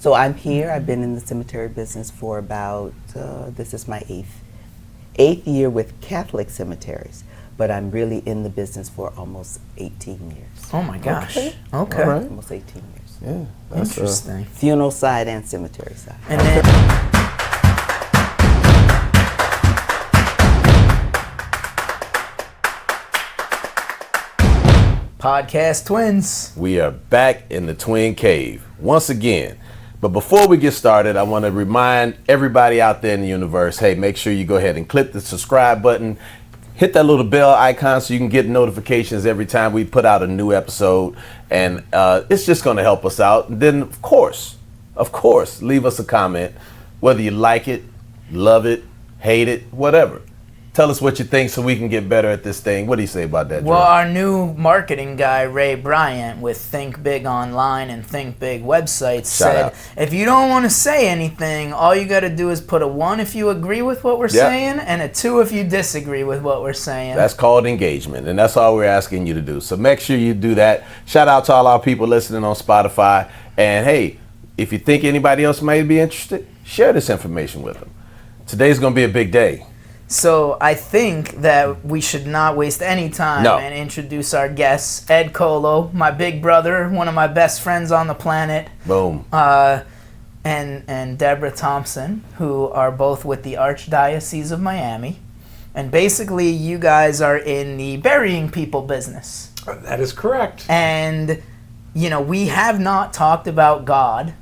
So I'm here. I've been in the cemetery business for about, this is my eighth year with Catholic cemeteries, but I'm really in the business for almost 18 years. Oh my gosh. Okay. All right. Almost 18 years. Yeah, that's Interesting. Funeral side and cemetery side. And then Podcast Twins. We are back in the Twin Cave once again. But before we get started, I want to remind everybody out there in the universe, hey, make sure you go ahead and click the subscribe button. Hit that little bell icon so you can get notifications every time we put out a new episode. And it's just going to help us out. And then, of course, leave us a comment, whether you like it, love it, hate it, whatever. Tell us what you think so we can get better at this thing. What do you say about that, Well, Drew? our new marketing guy, Ray Bryant, with Think Big Online and Think Big websites, said, if you don't want to say anything, all you got to do is put a 1 if you agree with what we're saying and a 2 if you disagree with what we're saying. That's called engagement, and that's all we're asking you to do. So make sure you do that. Shout out to all our people listening on Spotify. And hey, if you think anybody else might be interested, share this information with them. Today's going to be a big day. So I think that we should not waste any time and introduce our guests. Ed Kolo, my big brother, one of my best friends on the planet. Boom. And Debra Thompson, who are both with the Archdiocese of Miami. And basically, you guys are in the burying people business. That is correct. And, you know, we have not talked about God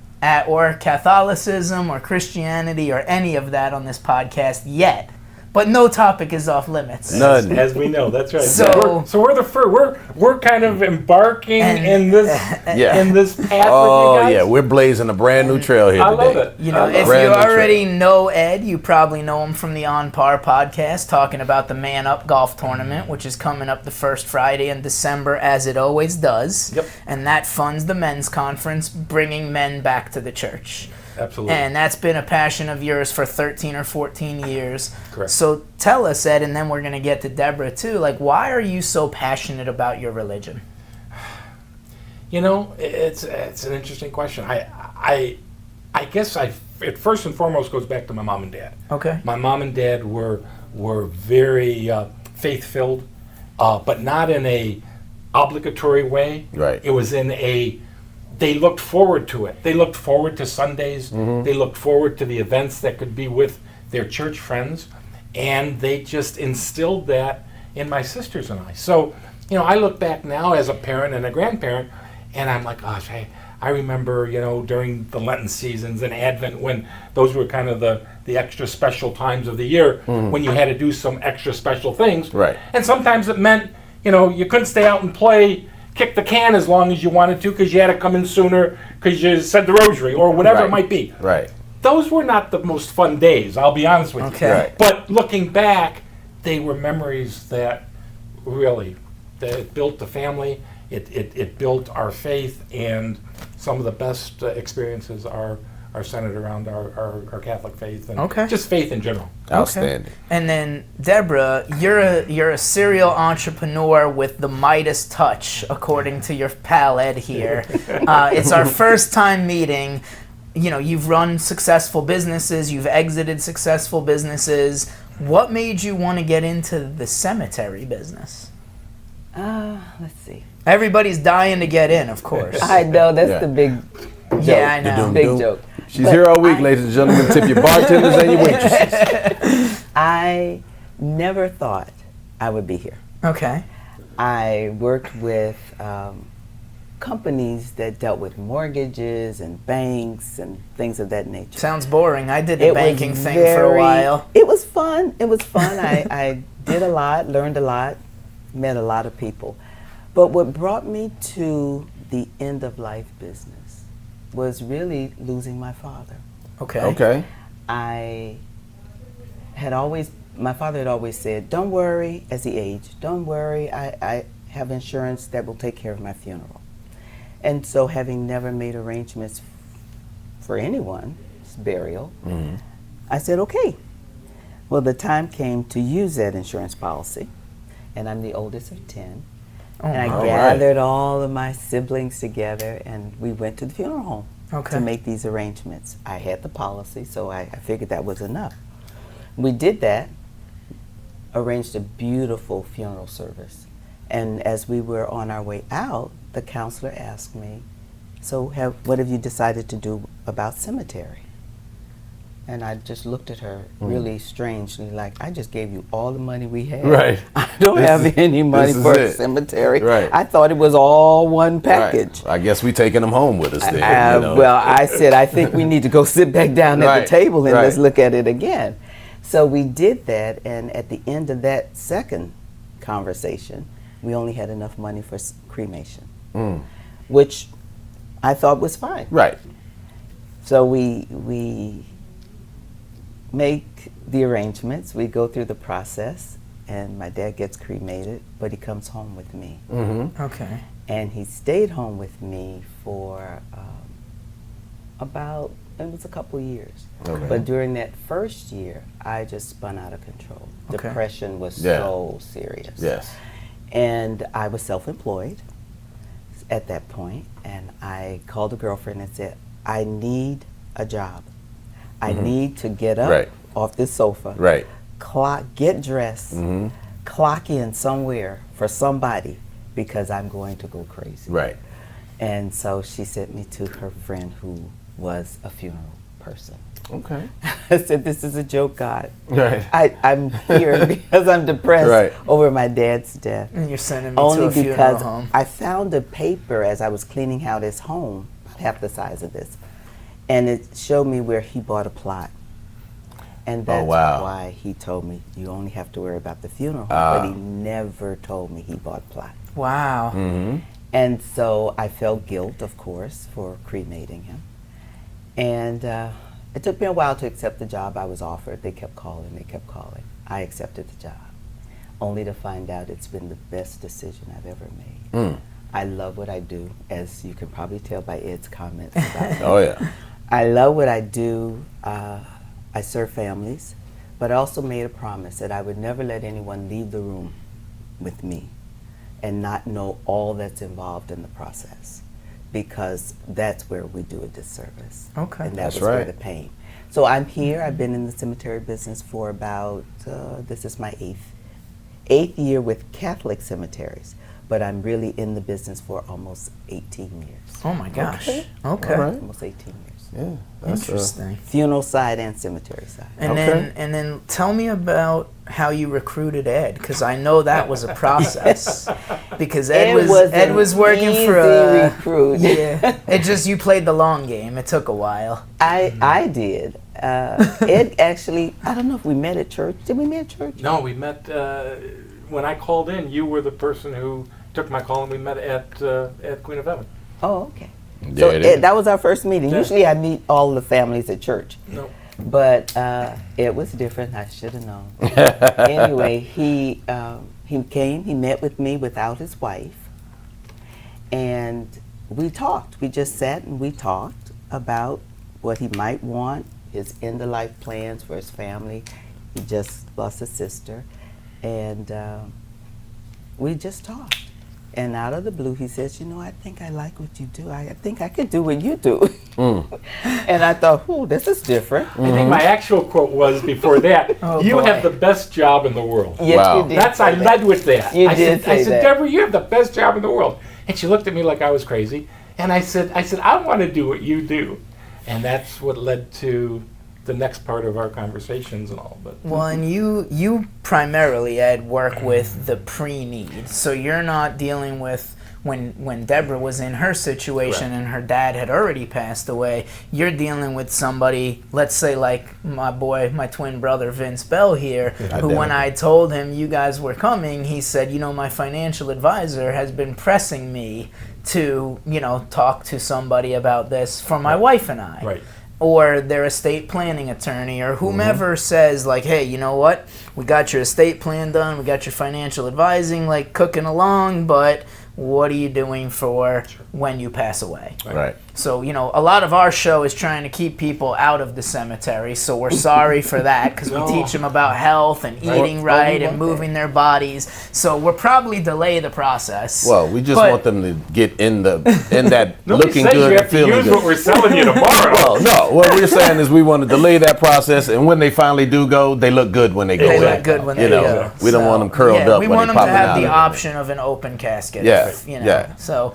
or Catholicism or Christianity or any of that on this podcast yet. But no topic is off limits. None. As we know, that's right. So we're the first. We're kind of embarking in this path with you guys. Oh yeah, we're blazing a brand new trail here today. I love it. You know, if you already know Ed, you probably know him from the On Par podcast, talking about the Man Up Golf Tournament, which is coming up the first Friday in December, as it always does. Yep. And that funds the men's conference, bringing men back to the church. Absolutely. And that's been a passion of yours for 13 or 14 years. Correct. So tell us, Ed, and then we're going to get to Debra too, like, why are you so passionate about your religion? You know, it's an interesting question. I guess it first and foremost goes back to my mom and dad. Okay. My mom and dad were very faith-filled, but not in a obligatory way. Right. It was in they looked forward to it. They looked forward to Sundays. Mm-hmm. They looked forward to the events that could be with their church friends. And they just instilled that in my sisters and I. So, you know, I look back now as a parent and a grandparent, and I'm like, gosh, I remember, you know, during the Lenten seasons and Advent, when those were kind of the extra special times of the year, when you had to do some extra special things. Right. And sometimes it meant, you know, you couldn't stay out and play kick the can as long as you wanted to because you had to come in sooner because you said the rosary or whatever it might be. Right. Those were not the most fun days, I'll be honest with you. Right. But looking back, they were memories that really, that built the family, it built our faith, and some of the best experiences are centered around our Catholic faith and just faith in general. Outstanding. Okay. And then Debra, you're a serial entrepreneur with the Midas touch, according to your pal Ed here. It's our first time meeting. You know, you've run successful businesses, you've exited successful businesses. What made you want to get into the cemetery business? Let's see. Everybody's dying to get in, of course. I know, that's the big joke. Yeah, I know. Big joke. She's here all week, ladies and gentlemen. Tip your bartenders and your waitresses. I never thought I would be here. Okay. I worked with companies that dealt with mortgages and banks and things of that nature. Sounds boring. I did the banking thing for a while. It was fun. I did a lot, learned a lot, met a lot of people. But what brought me to the end of life business was really losing my father. Okay. My father had always said, don't worry, as he aged, don't worry, I have insurance that will take care of my funeral. And so, having never made arrangements for anyone's burial, I said, okay. Well, the time came to use that insurance policy, and I'm the oldest of 10. And I gathered all of my siblings together, and we went to the funeral home. Okay. to make these arrangements. I had the policy, so I figured that was enough. We did that, arranged a beautiful funeral service. And as we were on our way out, the counselor asked me, so what have you decided to do about cemetery? And I just looked at her really strangely, like, I just gave you all the money we had. Right. I don't have any money for a cemetery. Right. I thought it was all one package. Right. I guess we taking them home with us then. Well, I said, I think we need to go sit back down at the table and let's look at it again. So we did that, and at the end of that second conversation, we only had enough money for cremation, which I thought was fine. Right. So we make the arrangements, we go through the process, and my dad gets cremated, but he comes home with me. Okay. And he stayed home with me for it was a couple years. Okay. But during that first year, I just spun out of control. Okay. Depression was so serious. Yes. And I was self-employed at that point, and I called a girlfriend and said, I need a job. I need to get up off this sofa, get dressed, clock in somewhere for somebody because I'm going to go crazy. Right. And so she sent me to her friend who was a funeral person. Okay. I said, this is a joke, God. Right. I'm here because I'm depressed over my dad's death. And you're sending me Only to a funeral because home. I found a paper as I was cleaning out his home, about half the size of this, and it showed me where he bought a plot. And that's why he told me, you only have to worry about the funeral home, but he never told me he bought a plot. Wow. And so I felt guilt, of course, for cremating him. And it took me a while to accept the job I was offered. They kept calling, they kept calling. I accepted the job, only to find out it's been the best decision I've ever made. I love what I do, as you can probably tell by Ed's comments about me. I love what I do. I serve families, but I also made a promise that I would never let anyone leave the room with me and not know all that's involved in the process, because that's where we do a disservice. Okay. And that's where the pain. So I'm here. I've been in the cemetery business for about, this is my eighth year with Catholic cemeteries, but I'm really in the business for almost 18 years. Oh my gosh. Okay. Almost 18 years. Yeah, that's Interesting. Funeral side and cemetery side. And then tell me about how you recruited Ed, because I know that was a process. Because Ed was working for a recruit. Yeah. It just, you played the long game. It took a while. I did. Ed actually, I don't know if we met at church. Did we meet at church? No, we met when I called in. You were the person who took my call, and we met at Queen of Heaven. Oh, okay. So that was our first meeting. Yeah. Usually I meet all the families at church. No. But it was different. I should have known. Anyway, he came. He met with me without his wife, and we talked. We just sat and we talked about what he might want, his end-of-life plans for his family. He just lost a sister, and we just talked. And out of the blue, he says, you know, I think I like what you do. I think I could do what you do. And I thought, ooh, this is different. I think my actual quote was before that, you have the best job in the world. Yes, you did. I led with that. You did say I said, that. Debra, you have the best job in the world. And she looked at me like I was crazy. And I said, I want to do what you do. And that's what led to the next part of our conversations and all. But Well, and you primarily, Ed, work with the pre-need. So you're not dealing with when Debra was in her situation and her dad had already passed away. You're dealing with somebody, let's say like my twin brother Vince Bell here, who when I told him you guys were coming, he said, you know, my financial advisor has been pressing me to, you know, talk to somebody about this for my wife and I. Right. Or their estate planning attorney, or whomever says like, hey, you know what, we got your estate plan done, we got your financial advising like cooking along, but what are you doing for when you pass away? Right. So, a lot of our show is trying to keep people out of the cemetery, so we're sorry for that, because No. we teach them about health and eating Well, right we and want moving their bodies. So we'll probably delay the process. Well, we just But- want them to get in that Nobody looking says good you and have to feeling use good. what we're selling you tomorrow. Well, no. What we're saying is we want to delay that process, and when they finally do go, they look good when they go. They in. look good when they go. We don't So, want them curled yeah, up we when want they them to popping have out the of it. option of an open casket. Yeah, yeah. So,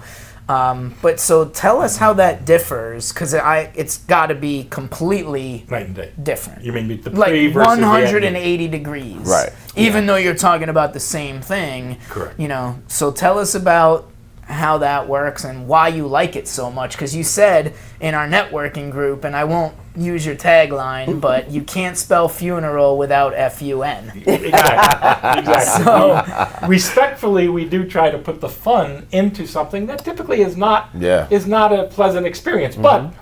but so tell us how that differs, because it's got to be completely Night and day. different. You mean the Like pre versus the 180 degrees. Right. Even though you're talking about the same thing. Correct. So tell us about how that works and why you like it so much, because you said in our networking group, and I won't use your tagline, but you can't spell funeral without F-U-N. Exactly. So- Respectfully, we do try to put the fun into something that typically is not a pleasant experience. But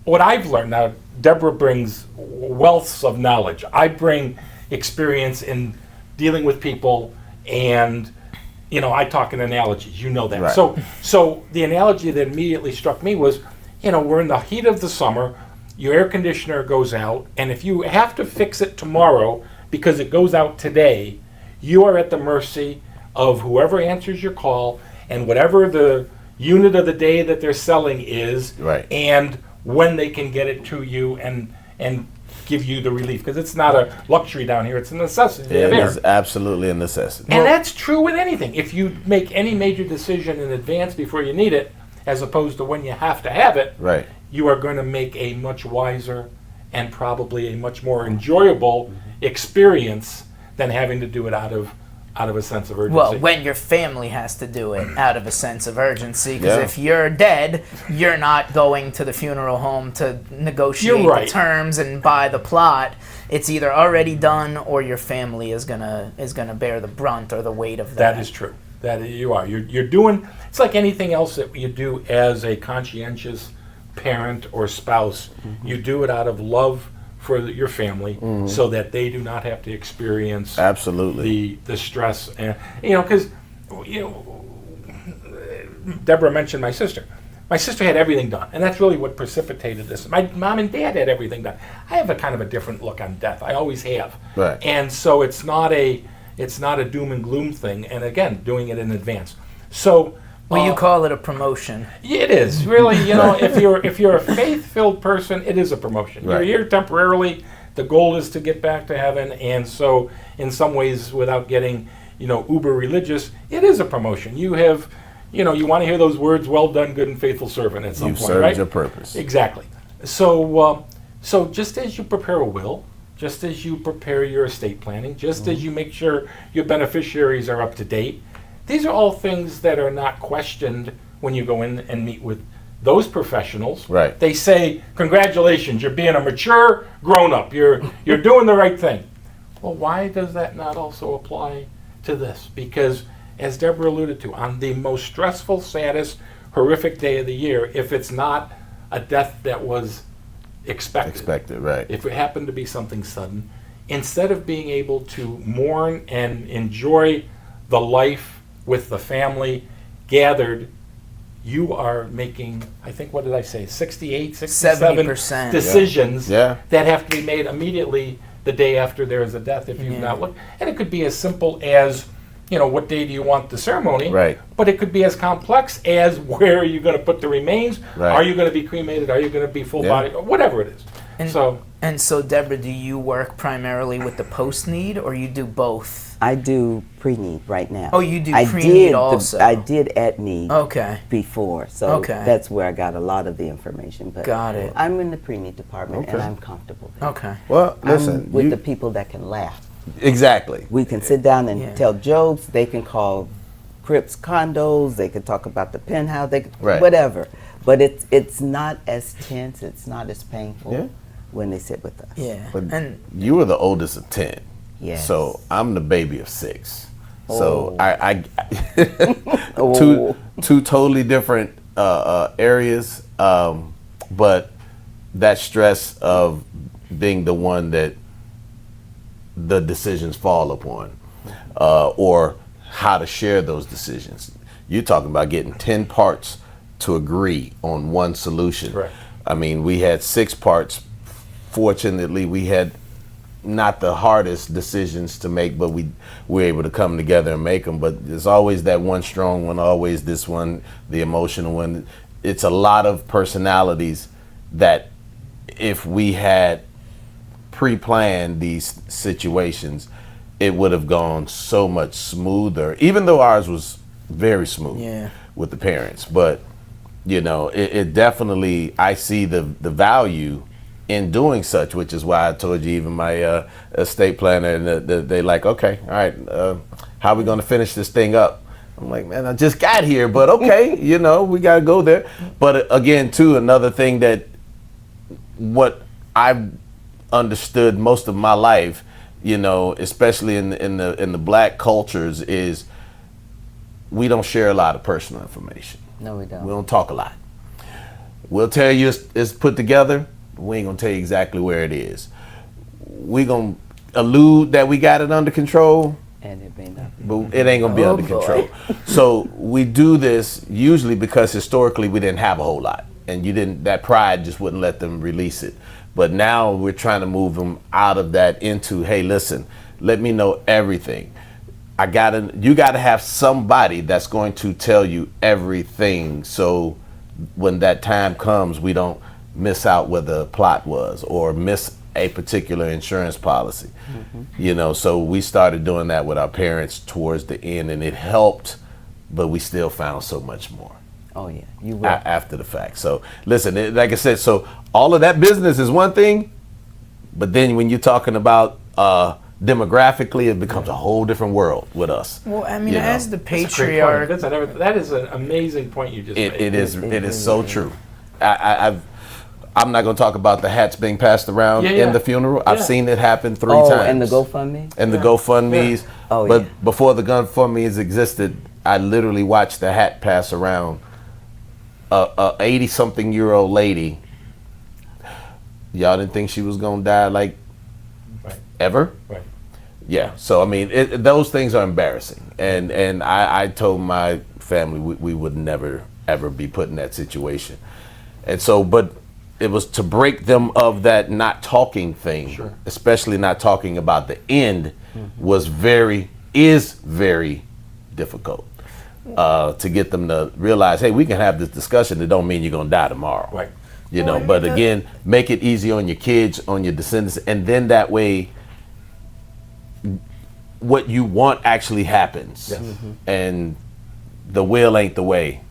what I've learned now, Debra brings wealths of knowledge. I bring experience in dealing with people, and I talk in analogies. You know that. Right. So the analogy that immediately struck me was, we're in the heat of the summer. Your air conditioner goes out, and if you have to fix it tomorrow because it goes out today, you are at the mercy of whoever answers your call and whatever the unit of the day that they're selling is, Right. and when they can get it to you and give you the relief, because it's not a luxury down here; it's a necessity. It of air. is absolutely a necessity. And that's true with anything. If you make any major decision in advance before you need it, as opposed to when you have to have it, Right. you are going to make a much wiser and probably a much more enjoyable experience than having to do it out of a sense of urgency. Well, when your family has to do it out of a sense of urgency, because Yeah. if you're dead, you're not going to the funeral home to negotiate You're right. the terms and buy the plot. It's either already done, or your family is gonna bear the brunt or the weight of that. That is true. You are. You're doing. It's like anything else that you do as a conscientious parent or spouse. You do it out of love for your family, so that they do not have to experience Absolutely. the stress, and because Debra mentioned my sister. My sister had everything done, and that's really what precipitated this. My mom and dad had everything done. I have a kind of a different look on death. I always have, Right. and so it's not a doom and gloom thing. And again, doing it in advance. So. Well, you call it a promotion. It is really, if you're a faith-filled person, it is a promotion. Right. You're here temporarily. The goal is to get back to heaven, and so in some ways, without getting, uber religious, it is a promotion. You have, you want to hear those words, "Well done, good and faithful servant," at some You've point, served right? your purpose. Exactly. So just as you prepare a will, just as you prepare your estate planning, just as you make sure your beneficiaries are up to date. These are all things that are not questioned when you go in and meet with those professionals. Right. They say, "Congratulations, you're being a mature grown-up. You're doing the right thing." Well, why does that not also apply to this? Because, as Debra alluded to, on the most stressful, saddest, horrific day of the year, if it's not a death that was expected, Right. if it happened to be something sudden, instead of being able to mourn and enjoy the life with the family gathered, you are making, I think, what did I say, 68, 67 70%. decisions Yeah. that have to be made immediately the day after there is a death if you've not looked. And it could be as simple as, what day do you want the ceremony? Right. But it could be as complex as where are you going to put the remains? Right. Are you going to be cremated? Are you going to be full body? Or whatever it is. And so, Debra, do you work primarily with the post-need, or you do both? I do pre-need right now. Oh, you do I pre-need did also. I did at need Okay. before, so Okay. that's where I got a lot of the information. But Got it. I'm in the pre-need department, and Okay. I'm comfortable there. Okay. Well, I'm listen. with the people that can laugh. Exactly. We can sit down and Yeah. tell jokes. They can call Crips condos. They can talk about the penthouse. They can, Right. whatever. But it's not as tense. It's not as painful Yeah. when they sit with us. Yeah. But And you were the oldest of 10. Yes. So I'm the baby of 6. So Oh. I Oh. two totally different areas, but that stress of being the one that the decisions fall upon, or how to share those decisions. You're talking about getting 10 parts to agree on one solution. Correct. I mean, we had 6 parts. Fortunately, we had not the hardest decisions to make, but we were able to come together and make them. But there's always that one strong one, always this one, the emotional one. It's a lot of personalities that if we had pre-planned these situations, it would have gone so much smoother, even though ours was very smooth with the parents. But, you know, it definitely, I see the value in doing such, which is why I told you, even my estate planner, and they like, okay, all right, how are we going to finish this thing up? I'm like, man, I just got here, but okay, you know, we got to go there. But again, too, another thing that what I've understood most of my life, you know, especially in the black cultures, is we don't share a lot of personal information. No, we don't. We don't talk a lot. We'll tell you it's put together. We ain't gonna tell you exactly where it is. We gonna allude that we got it under control, And it may not be. but it ain't gonna be under control. So we do this usually because historically we didn't have a whole lot, and that pride just wouldn't let them release it. But now we're trying to move them out of that into, hey, listen, let me know everything. You gotta have somebody that's going to tell you everything, so when that time comes, we don't miss out where the plot was or miss a particular insurance policy. You know, so we started doing that with our parents towards the end, and it helped, but we still found so much more. Oh yeah, you will. After the fact. So listen, like I said, so all of that business is one thing, but then when you're talking about demographically, it becomes a whole different world with us. Well, I mean, You know. as the That's a great patriarch, point. That is an amazing point you just made. It is so true. I'm not going to talk about the hats being passed around in the funeral. I've seen it happen 3 times. And the GoFundMe? And the GoFundMes. Yeah. Oh, but yeah. before the GoFundMes existed, I literally watched the hat pass around. A 80-something-year-old lady. Y'all didn't think she was going to die, like, ever? Right. Yeah. So, I mean, those things are embarrassing. And I told my family we would never, ever be put in that situation. And so, but it was to break them of that not talking thing, especially not talking about the end, is very difficult to get them to realize, hey, we can have this discussion. It don't mean you're going to die tomorrow. Right. You know, but again, make it easy on your kids, on your descendants, and then that way what you want actually happens. Yes. And the will ain't the way.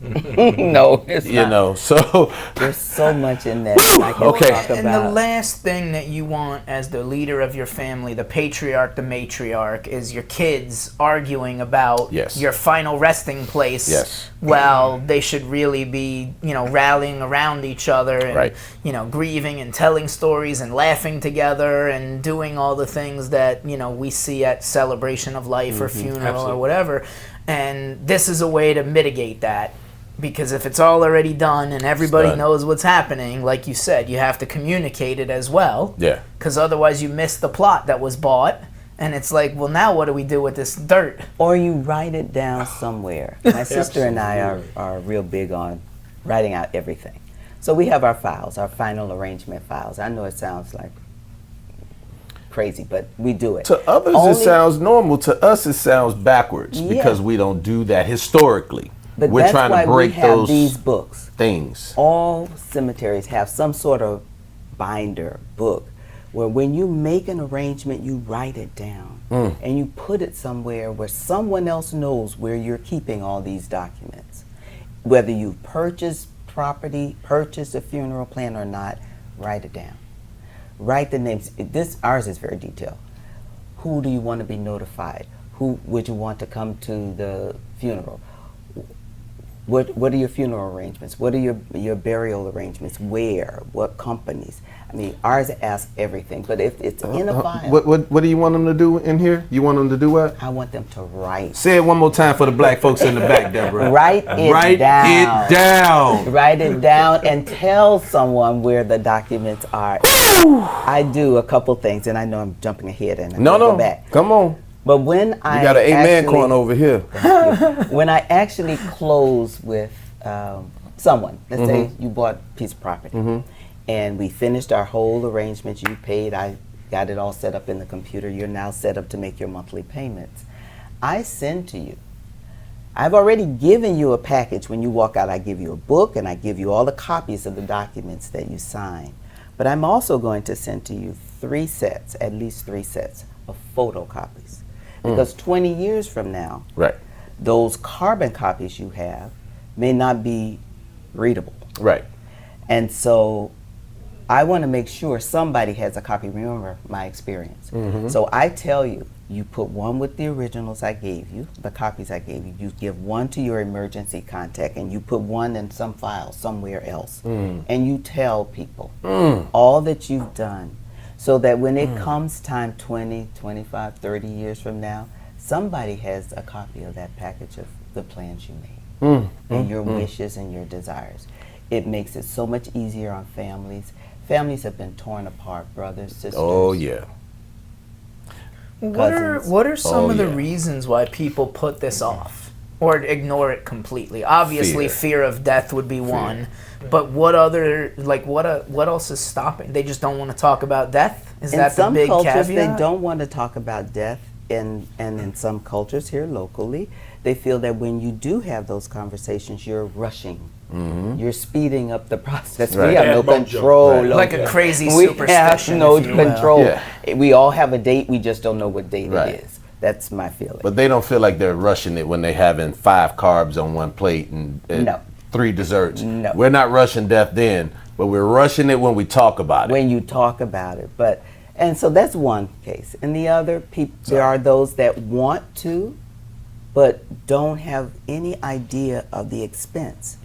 No, it's not. You know, so There's so much in that I can Okay. talk about. and the last thing that you want as the leader of your family, the patriarch, the matriarch, is your kids arguing about Yes. your final resting place. Yes. Well, they should really be, rallying around each other and, Right. grieving and telling stories and laughing together and doing all the things that, we see at celebration of life or funeral or Absolutely. whatever. And this is a way to mitigate that. Because if it's all already done and everybody done. knows what's happening, like you said, you have to communicate it as well. yeah. Because otherwise you miss the plot that was bought. And it's like, well, now what do we do with this dirt? Or you write it down somewhere. My sister and I are real big on writing out everything. So we have our files, our final arrangement files. I know it sounds like crazy, but we do it. To others, it sounds normal. To us, it sounds backwards because we don't do that historically. But We're that's trying why to break we have those these books. things. All cemeteries have some sort of binder book where when you make an arrangement, you write it down and you put it somewhere where someone else knows where you're keeping all these documents. Whether you purchased property, purchased a funeral plan or not, write it down. Write the names. Ours is very detailed. Who do you want to be notified? Who would you want to come to the funeral? What are your funeral arrangements? What are your burial arrangements? Where? What companies? I mean, ours asks everything, but if it's in a file, What do you want them to do in here? You want them to do what? I want them to write. Say it one more time for the black folks in the back, Debra. Write it down. it down. Write it down and tell someone where the documents are. I do a couple things, and I know I'm jumping ahead, and I'm go back. Come on. But when I You got an amen actually- corn over here. When I actually close with someone. Let's say you bought a piece of property, and we finished our whole arrangements. You paid. I got it all set up in the computer. You're now set up to make your monthly payments. I send to you. I've already given you a package. When you walk out, I give you a book, and I give you all the copies of the documents that you sign. But I'm also going to send to you at least three sets of photocopies. Because 20 years from now, Right. those carbon copies you have may not be readable. Right. And so I want to make sure somebody has a copy. Remember my experience. So I tell you, you put one with the originals I gave you, the copies I gave you. You give one to your emergency contact, and you put one in some file somewhere else. And you tell people all that you've done, so that when it comes time 20, 25, 30 years from now, somebody has a copy of that package of the plans you made and your wishes and your desires. It makes it so much easier on families. Families have been torn apart, brothers, sisters. Oh yeah. What are some of the yeah. reasons why people put this off or ignore it completely? Obviously, fear of death would be one, but what other what else is stopping? They just don't want to talk about death. Is that the big In some cultures, caveat? they don't want to talk about death, and in some cultures here locally, they feel that when you do have those conversations, you're rushing. You're speeding up the process. Right. We have no Bad mojo. control. Right. over Like a it. crazy We superstition, have no if you will. control. Yeah. We all have a date. We just don't know what date Right. it is. That's my feeling. But they don't feel like they're rushing it when they having 5 carbs on one plate and No. 3 desserts. No. We're not rushing death then, but we're rushing it when we talk about it. when you talk about it. And so that's one case. And the other, there are those that want to, but don't have any idea of the expense.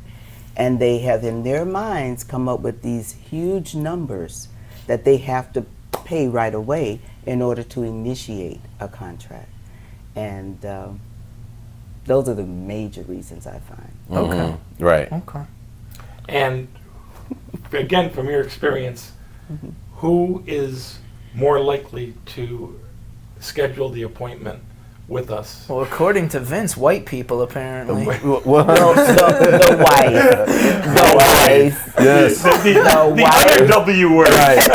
And they have in their minds come up with these huge numbers that they have to pay right away in order to initiate a contract. And those are the major reasons I find. Okay. Right. Okay. And again, from your experience, who is more likely to schedule the appointment with us? Well, according to Vince, white people apparently. The wife. The wife. Yes. The other W word. Right.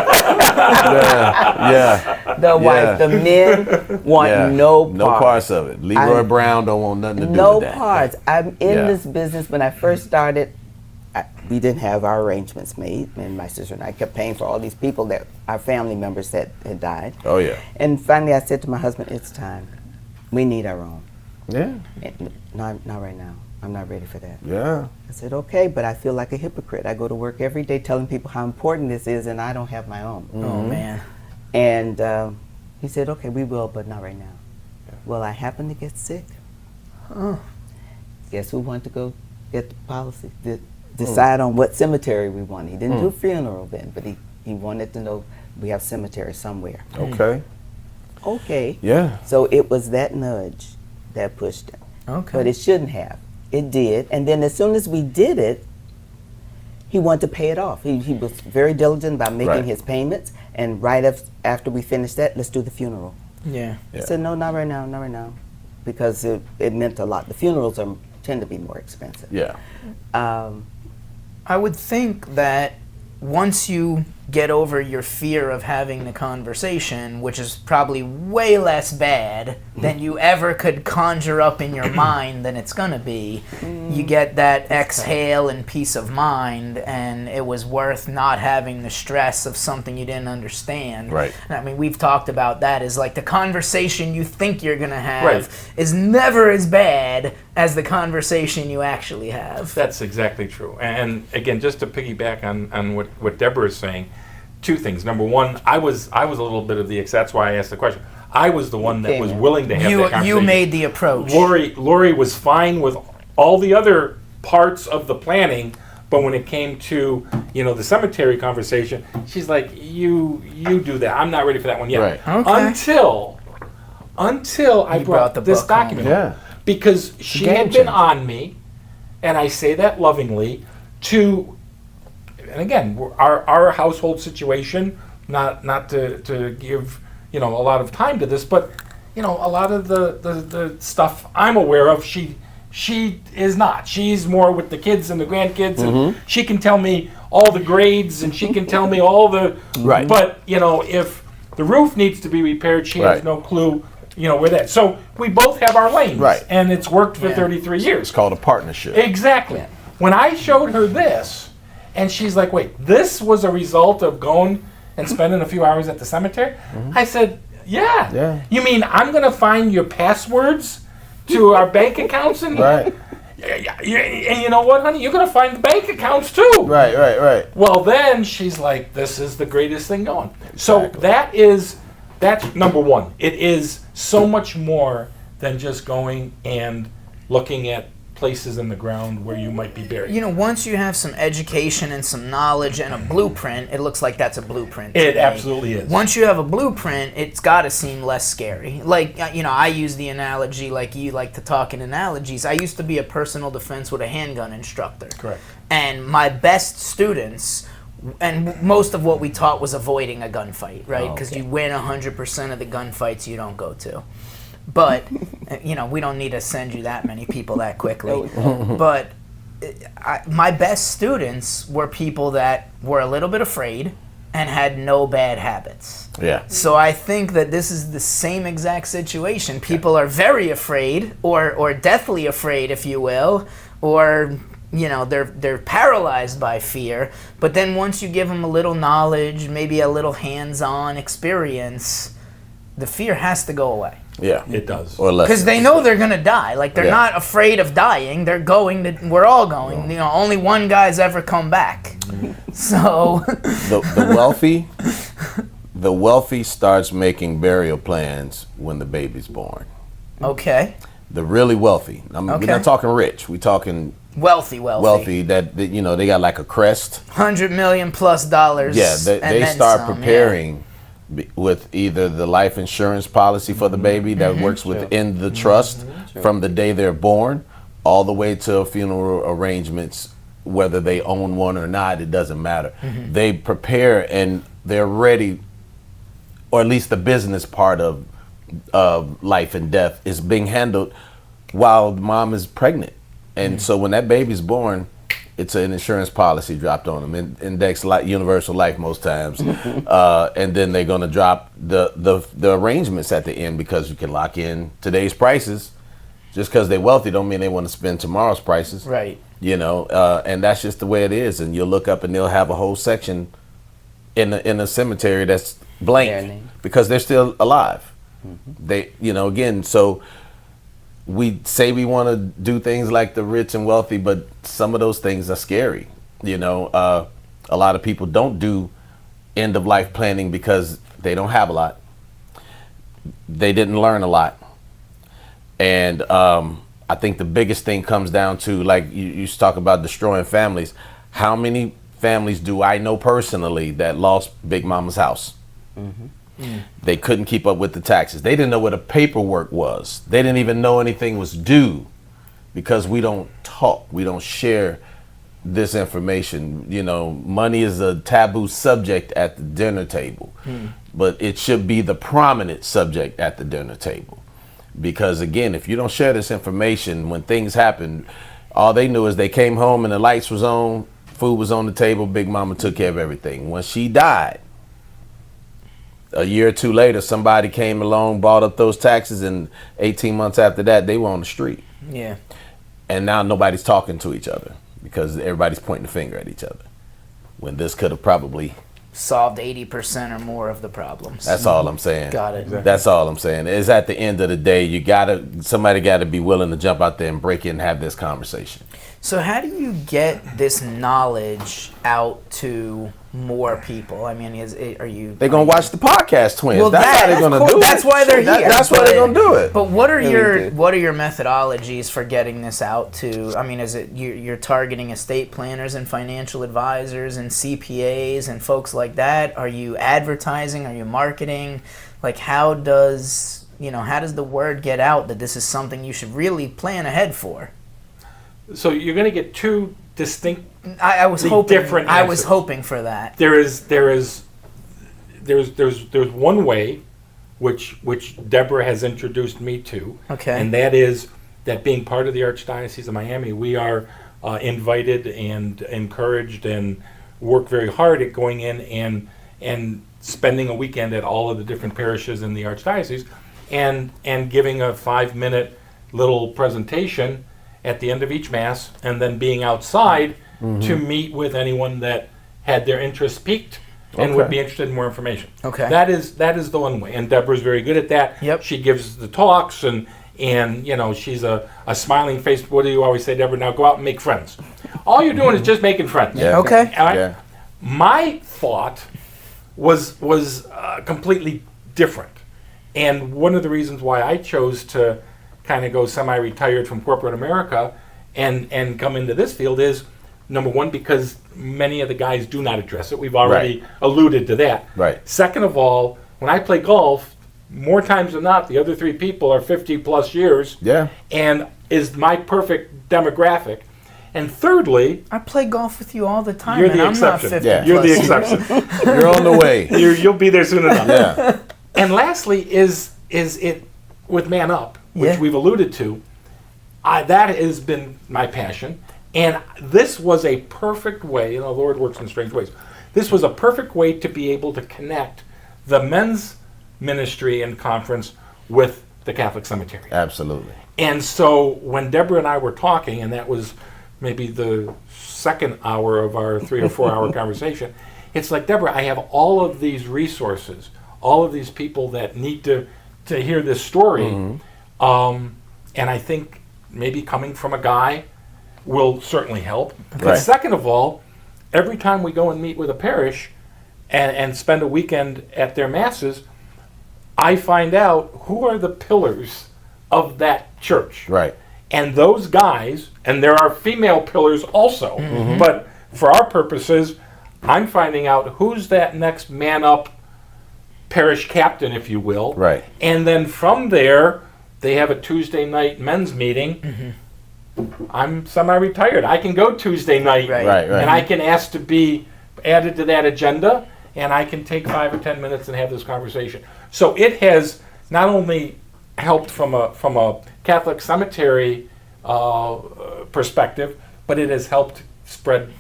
Yeah. The wife. The men want no parts. No parts of it. Leroy Brown don't want nothing to do No with that. parts. I'm in Yeah. this business. When I first started, we didn't have our arrangements made, and my sister and I kept paying for all these people that our family members that had died. Oh yeah. And finally, I said to my husband, "It's time. We need our own." Yeah. And not right now. I'm not ready for that. Yeah. I said, "Okay," but I feel like a hypocrite. I go to work every day telling people how important this is, and I don't have my own. Oh man. And he said, "Okay, we will, but not right now." Well, I happened to get sick. Guess who wanted to go get the policy? Decide on what cemetery we wanted. He didn't do funeral then, but he wanted to know we have cemetery somewhere. Okay. Okay. Yeah. So it was that nudge that pushed him. Okay. But it shouldn't have. It did. And then as soon as we did it, he wanted to pay it off. He was very diligent about making Right. his payments. And right after we finished that, let's do the funeral. Yeah. Yeah. I said, no, not right now, not right now. Because it meant a lot. The funerals tend to be more expensive. Yeah. I would think that once you get over your fear of having the conversation, which is probably way less bad than you ever could conjure up in your mind than it's gonna be, you get that exhale and peace of mind, and it was worth not having the stress of something you didn't understand. Right. I mean, we've talked about that, is like the conversation you think you're gonna have Right. is never as bad as the conversation you actually have. That's exactly true. And again, just to piggyback on what Debra is saying, 2 things. Number one, I was a little bit of the that's why I asked the question. I was the one that was willing to have that conversation. You made the approach. Lori was fine with all the other parts of the planning, but when it came to the cemetery conversation, she's like, you do that. I'm not ready for that one yet. Right. Okay. Until I You brought brought the this book home. document Yeah. home. Because she game had been changer. on me, and I say that lovingly, and again, our household situation, not to give a lot of time to this, but a lot of the stuff I'm aware of, she she is not. She's more with the kids and the grandkids, and she can tell me all the grades, and she can tell me all the. Right. But if the roof needs to be repaired, she has Right. no clue. Where that. So we both have our lanes, Right. and it's worked for Yeah. 33 years. It's called a partnership. Exactly. When I showed her this, and she's like, "Wait, this was a result of going and spending a few hours at the cemetery?" I said, "Yeah. Yeah. You mean I'm going to find your passwords to our bank accounts?" And, Right. and you know what, honey? You're going to find the bank accounts too. Right. Well, then she's like, "This is the greatest thing going." Exactly. So that's number one. It is so much more than just going and looking at places in the ground where you might be buried. Once you have some education and some knowledge and a blueprint, it looks like that's a blueprint. to It me. absolutely is. Once you have a blueprint, it's got to seem less scary. Like, I use the analogy, like you like to talk in analogies. I used to be a personal defense with a handgun instructor. Correct. And my best students, and most of what we taught was avoiding a gunfight, right? Because you win 100% of the gunfights you don't go to. But, we don't need to send you that many people that quickly. But my best students were people that were a little bit afraid and had no bad habits. Yeah. So I think that this is the same exact situation. People are very afraid, or deathly afraid, if you will, or they're paralyzed by fear. But then once you give them a little knowledge, maybe a little hands-on experience, the fear has to go away. Yeah. It does. Or less. Because they know they're gonna die. Like they're Yeah. not afraid of dying. They're going to. We're all going. Only one guy's ever come back. So. The wealthy starts making burial plans when the baby's born. Okay. The really wealthy. We're Okay. not talking rich. We're talking Wealthy. that they got like a crest. $100 million plus dollars. Yeah, and they then start some, preparing with either the life insurance policy for the baby that works within the trust from the day they're born, all the way to funeral arrangements, whether they own one or not, it doesn't matter. They prepare and they're ready, or at least the business part of life and death is being handled while the mom is pregnant. And so when that baby's born, it's an insurance policy dropped on them, index universal life most times, and then they're going to drop the arrangements at the end because you can lock in today's prices. Just because they're wealthy don't mean they want to spend tomorrow's prices. Right. And that's just the way it is. And you'll look up and they'll have a whole section in a cemetery that's blank because they're still alive. They, again, so we say we want to do things like the rich and wealthy, but some of those things are scary. A lot of people don't do end of life planning because they don't have a lot. They didn't learn a lot. And I think the biggest thing comes down to, like you talk about destroying families. How many families do I know personally that lost Big Mama's house? They couldn't keep up with the taxes. They didn't know what a paperwork was. They didn't even know anything was due because we don't talk. We don't share this information. Money is a taboo subject at the dinner table, but it should be the prominent subject at the dinner table. Because again, if you don't share this information, when things happen, all they knew is they came home and the lights was on, food was on the table, Big Mama took care of everything. When she died, a year or two later, somebody came along, bought up those taxes, and 18 months after that, they were on the street. Yeah. And now nobody's talking to each other because everybody's pointing the finger at each other. When this could have probably Solved 80% or more of the problems. That's all I'm saying. Got it. That's all I'm saying. Is at the end of the day, somebody gotta be willing to jump out there and break in and have this conversation. So how do you get this knowledge out to more people? I mean, are you? They're gonna watch the podcast, twins. Well, that's how they're gonna do it. That's why they're here. That's why they're gonna do it. But what are your methodologies for getting this out to? I mean, is it you're targeting estate planners and financial advisors and CPAs and folks like that? Are you advertising? Are you marketing? Like, how does the word get out that this is something you should really plan ahead for? So you're going to get two distinct. I was hoping. Different I was answers. hoping for that. There's one way, which Debra has introduced me to, Okay. and that is that being part of the Archdiocese of Miami, we are invited and encouraged and work very hard at going in and spending a weekend at all of the different parishes in the Archdiocese and giving a 5-minute little presentation at the end of each Mass, and then being outside to meet with anyone that had their interest piqued and would be interested in more information. Okay. That is the one way, and Debra's very good at that. Yep. She gives the talks, and you know, she's a smiling face. What do you always say, Debra? Now go out and make friends. All you're doing is just making friends. Yeah. Okay. All right? Yeah. My thought was completely different, and one of the reasons why I chose to kind of go semi-retired from corporate America and come into this field is, number one, because many of the guys do not address it. We've already alluded to that. Right. Second of all, when I play golf, more times than not, the other 3 people are 50 plus years. Yeah. And is my perfect demographic. And thirdly, I play golf with you all the time, you're and the I'm not exception. 50 Yeah. You're the plus. exception. You're on the way. You'll be there soon enough. Yeah. And lastly, is it with Man Up, which Yeah. we've alluded to. That has been my passion, and this was a perfect way. And the Lord works in strange ways. This was a perfect way to be able to connect the men's ministry and conference with the Catholic cemetery. Absolutely. And so when Debra and I were talking, and that was maybe the second hour of our 3 or 4 hour conversation, it's like, Debra, I have all of these resources, all of these people that need to hear this story. And I think maybe coming from a guy will certainly help. But Right. second of all, every time we go and meet with a parish and spend a weekend at their masses, I find out who are the pillars of that church. Right. And those guys, and there are female pillars also, but for our purposes, I'm finding out who's that next man up parish captain, if you will. Right. And then from there, they have a Tuesday night men's meeting. I'm semi-retired. I can go Tuesday night, Right. Right. Right. and I can ask to be added to that agenda, and I can take 5 or 10 minutes and have this conversation. So it has not only helped from a Catholic cemetery perspective, but it has helped spread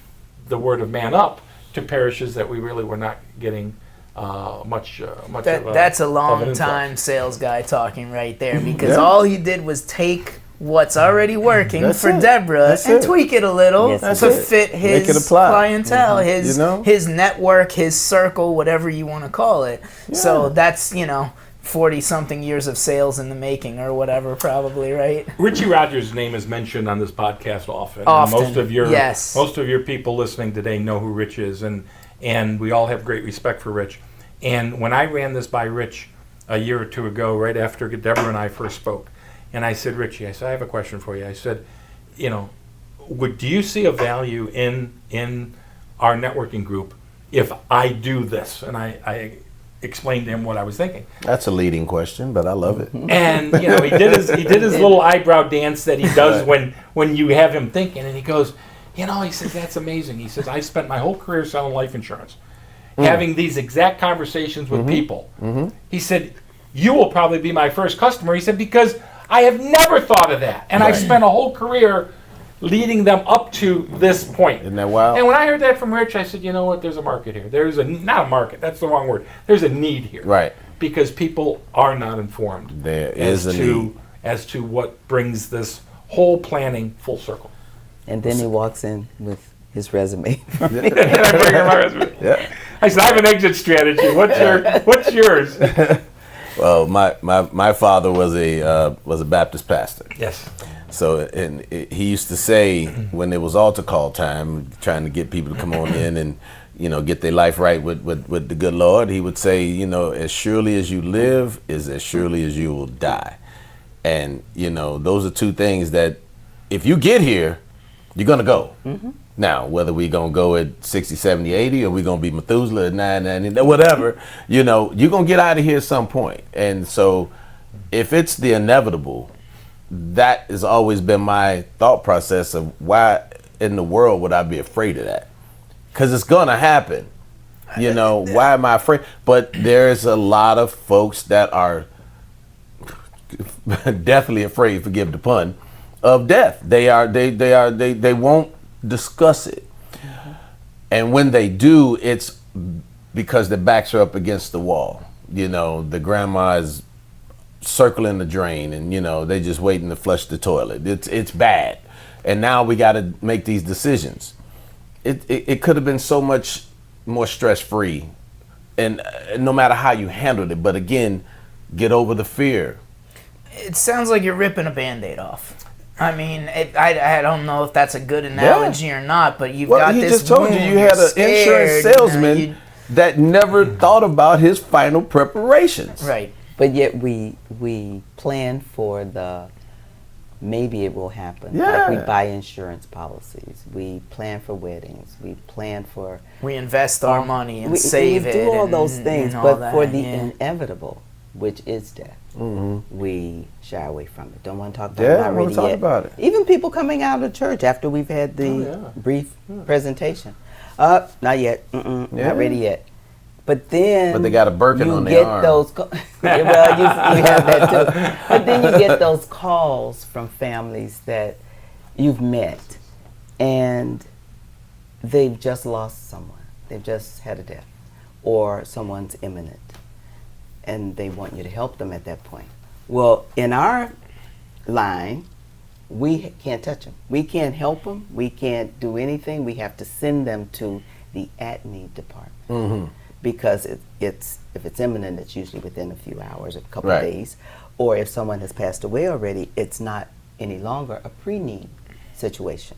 the word of Man Up to parishes that we really were not getting much of That's a of an long influx. time sales guy talking right there, because Yeah. all he did was take what's already working That's for it. Deborah That's and it. tweak it a little Yes, to that's it. fit Make it his apply. clientele, his You know? his network, his circle, whatever you want to call it. So Yeah. that's 40-something years of sales in the making, or whatever, probably, right? Richie Rogers' name is mentioned on this podcast often. And Often, most of your yes. most of your people listening today know who Rich is, and we all have great respect for Rich. And when I ran this by Rich a year or two ago, right after Debra and I first spoke, and I said, Richie, I said, I have a question for you. I said, do you see a value in our networking group if I do this? And I explained to him what I was thinking. That's a leading question, but I love it. And he did his little eyebrow dance that he does when you have him thinking, and he goes, he says, that's amazing. He says, I spent my whole career selling life insurance, having these exact conversations with people. He said, you will probably be my first customer. He said, because I have never thought of that, and I Right. spent a whole career leading them up to this point. Isn't that wild? And when I heard that from Rich, I said, you know what? There's a market here. There's not a market. That's the wrong word. There's a need here. Right. Because people are not informed There is a need. as to what brings this whole planning full circle. And then he walks in with his resume. And I bring him my resume. Yeah. I said, I have an exit strategy. What's yours? Well, my father was a Baptist pastor. Yes. So he used to say when it was altar call time, trying to get people to come on in and get their life right with the good Lord, he would say, as surely as you live is as surely as you will die. And those are two things that if you get here, you're gonna go. Now, whether we gonna go at 60, 70, 80, or we gonna be Methuselah at 990, whatever, you're gonna get out of here at some point. And so if it's the inevitable, that has always been my thought process of why in the world would I be afraid of that? Because it's gonna happen. Why am I afraid? But there's a lot of folks that are definitely afraid, forgive the pun, of death. They won't discuss it. And when they do, it's because their backs are up against the wall. You know, the grandma is circling the drain, and you know they just waiting to flush the toilet. It's bad, and now we got to make these decisions. It could have been so much more stress free, and no matter how you handled it. But again, get over the fear. It sounds like you're ripping a Band-Aid off. I mean, I don't know if that's a good analogy or not, but you've got he this. Just told you had an insurance salesman that never thought about his final preparations. Right. But yet we plan for the maybe it will happen. Yeah. Like we buy insurance policies. We plan for weddings. We plan for. We invest our money and we save it. We do all those things, but that, for the inevitable, which is death, we shy away from it. Don't want to talk about it. Yeah, Not I want ready to talk yet. about it. Even people coming out of church after we've had the brief presentation. Not yet. Not ready yet. But then, they got a Birkin on their arm. Those well, you have that too. But then you get those calls from families that you've met, and they've just lost someone. They've just had a death, or someone's imminent, and they want you to help them at that point. Well, in our line, we can't touch them. We can't help them. We can't do anything. We have to send them to the at-need department. Because if it's imminent, it's usually within a few hours, a couple of days. Or if someone has passed away already, it's not any longer a pre-need situation.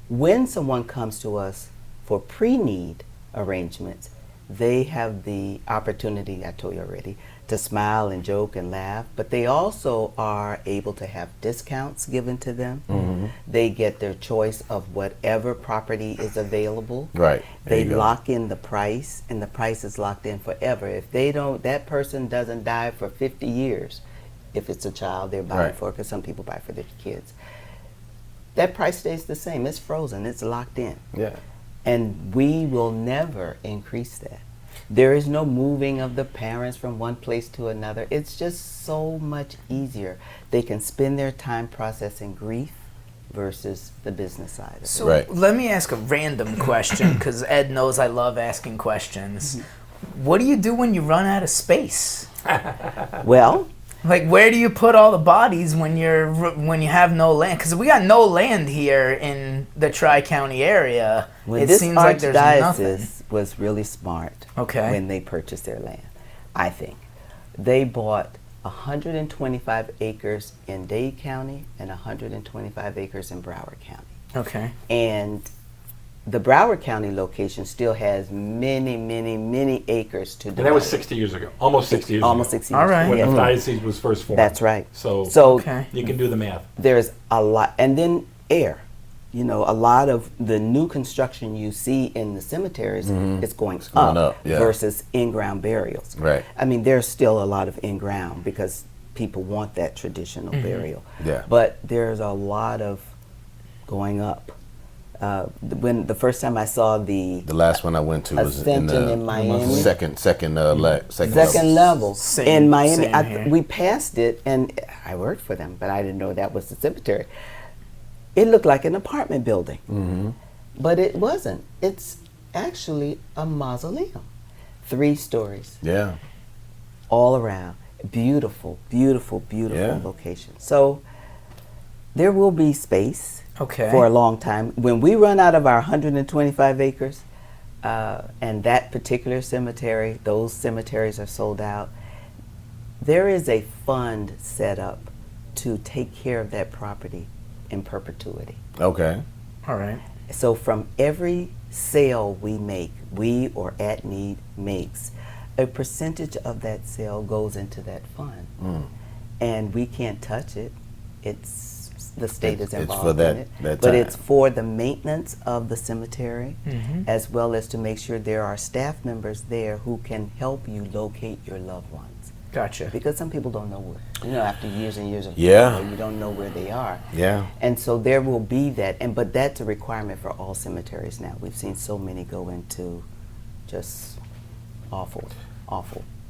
When someone comes to us for pre-need arrangements, they have the opportunity, I told you already, to smile and joke and laugh, but they also are able to have discounts given to them. They get their choice of whatever property is available. Right. They lock in the price, and the price is locked in forever. If they don't, that person doesn't die for 50 years, if it's a child they're buying for, because some people buy for their kids. That price stays the same. It's frozen. It's locked in. Yeah. And we will never increase that. There is no moving of the parents from one place to another. It's just so much easier. They can spend their time processing grief versus the business side of it. So Right. let me ask a random question, because Ed knows I love asking questions. What do you do when you run out of space? Well, Like, where do you put all the bodies when you have no land? Because we got no land here in the Tri-County area. It this seems like there's nothing. Archdiocese was really smart when they purchased their land, I think. They bought 125 acres in Dade County and 125 acres in Broward County. Okay. And the Broward County location still has many, many, many acres to develop. And that was 60 years ago, almost 60 years Almost ago. 60 years All right. ago. When Yeah. the diocese was first formed. That's right. So Okay. you can do the math. There's a lot, and then air. You know, a lot of the new construction you see in the cemeteries is going up versus in-ground burials. Right. I mean, there's still a lot of in-ground because people want that traditional burial. Yeah. But there's a lot of going up. When the first time I saw the last one I went to was Ascension in Miami. second second level Same- in Miami. same here. We passed it, and I worked for them, but I didn't know that was the cemetery. It looked like an apartment building, but it wasn't. It's actually a mausoleum, 3 stories, Yeah. all around. Beautiful, beautiful, beautiful Yeah. location. So there will be space Okay. for a long time. When we run out of our 125 acres, and that particular cemetery, those cemeteries are sold out, there is a fund set up to take care of that property in perpetuity. Okay. All right. So from every sale we make, we or at need makes, a percentage of that sale goes into that fund. And we can't touch it. It's the state is It's involved for that- in it. that But time. it's for the maintenance of the cemetery, as well as to make sure there are staff members there who can help you locate your loved ones. Gotcha. Because some people don't know where, after years and years of Yeah. funeral, you don't know where they are. Yeah. And so there will be that, but that's a requirement for all cemeteries now. We've seen so many go into just awful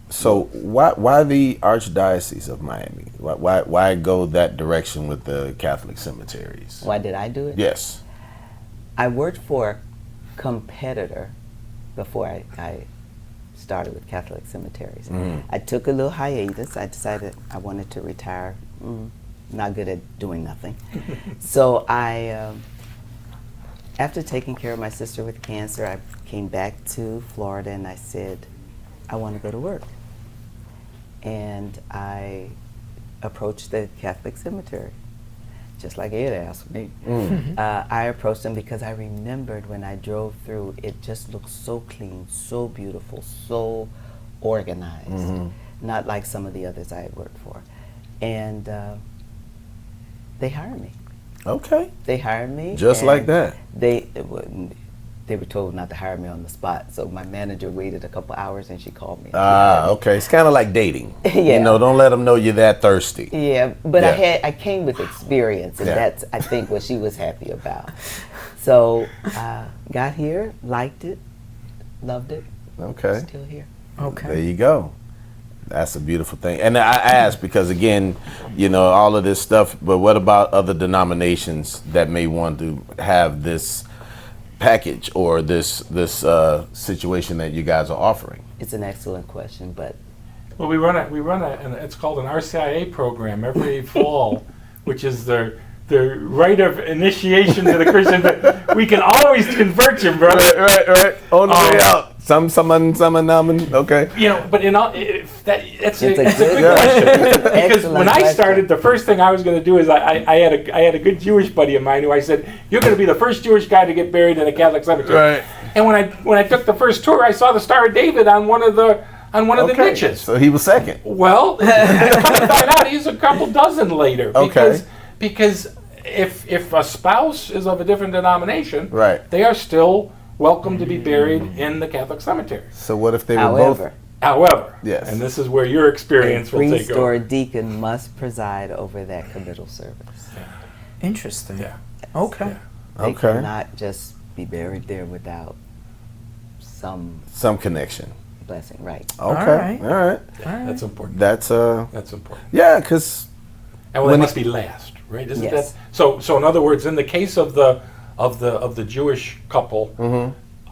So why the Archdiocese of Miami? Why go that direction with the Catholic cemeteries? Why did I do it? Yes. I worked for a competitor before I started with Catholic cemeteries. I took a little hiatus. I decided I wanted to retire. Not good at doing nothing. So I, after taking care of my sister with cancer, I came back to Florida and I said, I want to go to work. And I approached the Catholic cemetery, just like Ed asked me. I approached them because I remembered when I drove through, it just looked so clean, so beautiful, so organized, not like some of the others I had worked for. And they hired me. Okay. They hired me. Just and like that. They were told not to hire me on the spot, so my manager waited a couple hours and she called me. Okay. It's kind of like dating. Yeah. You know, don't let them know you're that thirsty. Yeah, but Yeah. I came with experience, and Yeah. that's, I think, what she was happy about. So got here, liked it, loved it, Okay. still here. Okay. There you go. That's a beautiful thing. And I ask because, again, you know, all of this stuff, but what about other denominations that may want to have this package or this situation that you guys are offering? It's an excellent question, but Well, we run and it's called an RCIA program every fall, which is the rite of initiation to the Christian. But we can always convert you, brother. Right. On the way out. Someone, okay. You know, but in all, that's a It's a good good question. Because excellent when I question. started, the first thing I was going to do is I had a good Jewish buddy of mine who I said, "You're going to be the first Jewish guy to get buried in a Catholic cemetery." Right. And when I took the first tour, I saw the Star of David on one of the niches. So he was second. Well, come to find out, he's a couple dozen later. Okay. Because if a spouse is of a different denomination, Right. they are still welcome to be buried in the Catholic cemetery. So what if they were however, However, Yes. and this is where your a experience will priest take or a over. deacon must preside over that committal service. Interesting. Yeah. Okay. both? They Okay. cannot just be buried there without some Some connection. blessing, right? Okay. right. All right. Yeah, that's important. That's That's important. yeah, because And well, When it it- must be last, right? Isn't Yes. that so? In other words, in the case of the Jewish couple,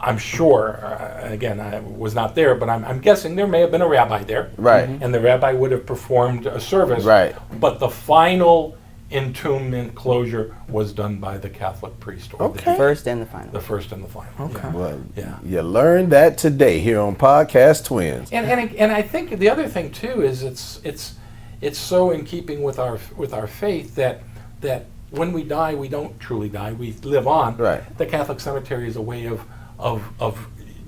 I'm sure. Again, I was not there, but I'm guessing there may have been a rabbi there, right. and the rabbi would have performed a service. Right. But the final entombment closure was done by the Catholic priest, or Okay. First and the final. the first and the final. Okay. Well, Yeah. you learned that today here on Podcast Twins. And I think the other thing too is it's so in keeping with our faith that when we die, we don't truly die. We live on. Right. The Catholic cemetery is a way of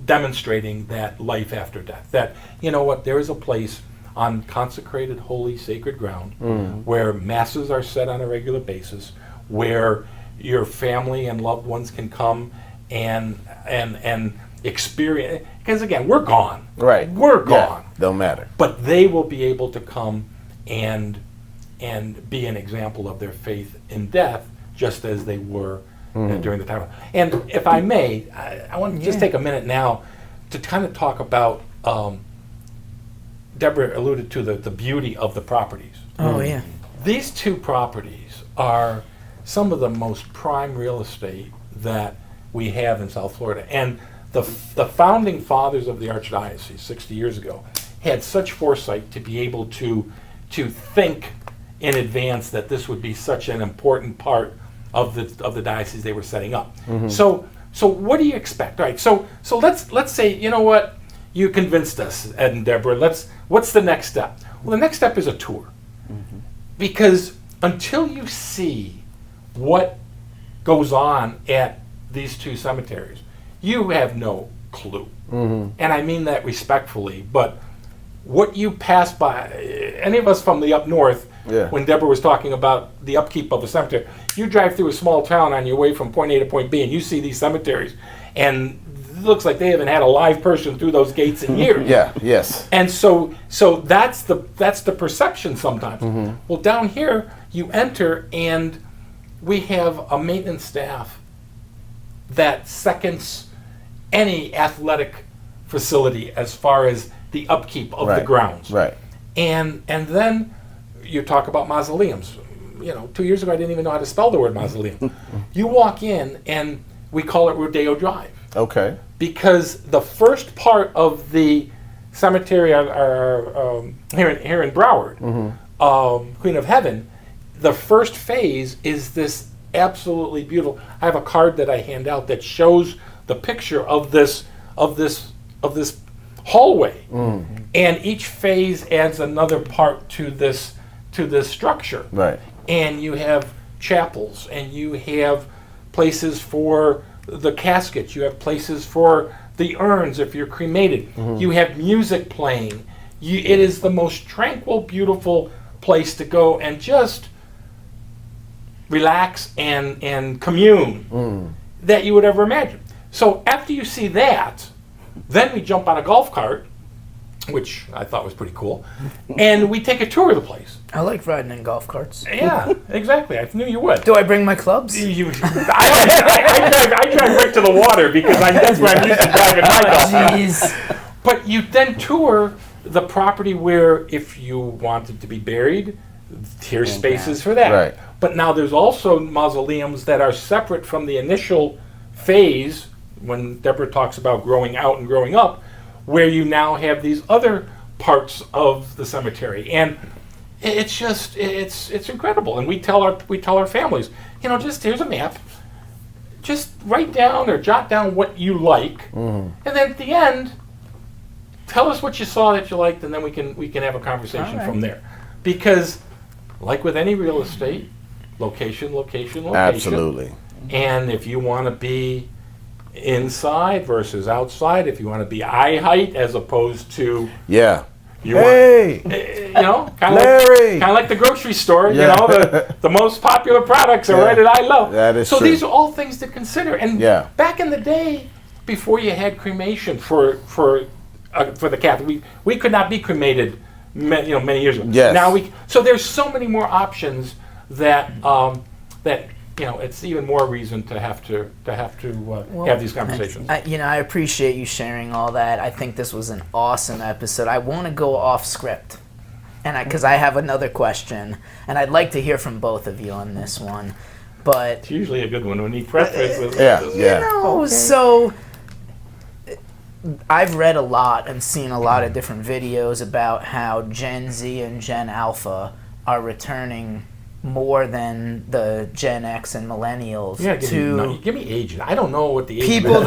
demonstrating that life after death. That, you know what, there is a place on consecrated, holy, sacred ground where masses are said on a regular basis, where your family and loved ones can come and experience. Because again, we're gone. Right. We're gone. Yeah, don't matter. But they will be able to come and be an example of their faith in death, just as they were during the time. And if I may, I want to just take a minute now to kind of talk about. Debra alluded to the beauty of the properties. Oh yeah. These two properties are some of the most prime real estate that we have in South Florida. And the founding fathers of the Archdiocese 60 years ago had such foresight to be able to think in advance that this would be such an important part of the diocese they were setting up. So what do you expect? All right, so let's say, you know what, you convinced us, Ed and Debra. What's the next step? Well, the next step is a tour. Because until you see what goes on at these two cemeteries, you have no clue. And I mean that respectfully, but what you pass by, any of us from the up north, Yeah. when Debra was talking about the upkeep of a cemetery, you drive through a small town on your way from point A to point B, and you see these cemeteries, and it looks like they haven't had a live person through those gates in years. Yeah. Yes. And so that's the perception sometimes. Well, down here you enter and we have a maintenance staff that seconds any athletic facility as far as the upkeep of the Right. grounds. Right. And then you talk about mausoleums. 2 years ago I didn't even know how to spell the word mausoleum. You walk in and we call it Rodeo Drive Okay. because the first part of the cemetery here in Broward, Queen of Heaven, the first phase is this absolutely beautiful. I have a card that I hand out that shows the picture of this hallway, and each phase adds another part to this structure. Right. And you have chapels, and you have places for the caskets, you have places for the urns if you're cremated, you have music playing. It is the most tranquil, beautiful place to go and just relax and commune that you would ever imagine. So after you see that, then we jump on a golf cart, which I thought was pretty cool, and we take a tour of the place. I like riding in golf carts. Yeah, exactly. I knew you would. Do I bring my clubs? I drive right to the water because that's where I'm used to driving my golf cart. Jeez. But you then tour the property where, if you wanted to be buried, here's spaces for that. Right. But now there's also mausoleums that are separate from the initial phase, when Debra talks about growing out and growing up, where you now have these other parts of the cemetery. And it's just, it's incredible. And we tell our families, just here's a map. Just write down or jot down what you like. And then at the end, tell us what you saw that you liked, and then we can have a conversation from there. Because, like with any real estate, location. Absolutely. And if you want to be inside versus outside, if you want to be eye height as opposed to Yeah. kind Larry! of like the grocery store, Yeah. the most popular products are right at eye level. That is so true. these are all things to consider. And Yeah. back in the day, before you had cremation for the Catholic, we could not be cremated many years ago. Yes. Now so there's so many more options that it's even more reason to have have these conversations. I appreciate you sharing all that. I think this was an awesome episode. I want to go off script, because I have another question, and I'd like to hear from both of you on this one. But It's usually a good one when you preface with Yeah. So I've read a lot and seen a lot of different videos about how Gen Z and Gen Alpha are returning more than the Gen X and Millennials give me age. I don't know what the age people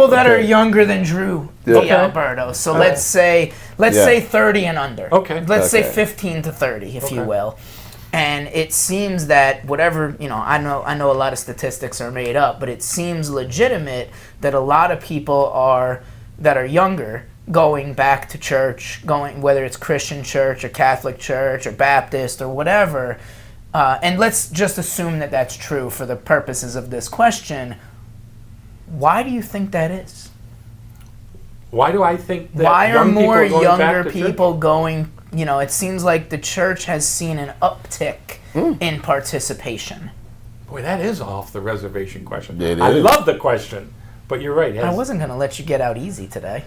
that are younger than Drew Alberto. So let's say 30 and under. Okay. Let's say 15 to 30, if you will. And it seems that whatever, I know a lot of statistics are made up, but it seems legitimate that a lot of people that are younger going back to church, whether it's Christian church or Catholic church or Baptist or whatever, and let's just assume that that's true for the purposes of this question. Why do you think that is? Why do I think that Why are young people more going younger back to people church? going, it seems like the church has seen an uptick in participation. Boy, that is off the reservation question. It I is. love the question, but you're right. I wasn't going to let you get out easy today.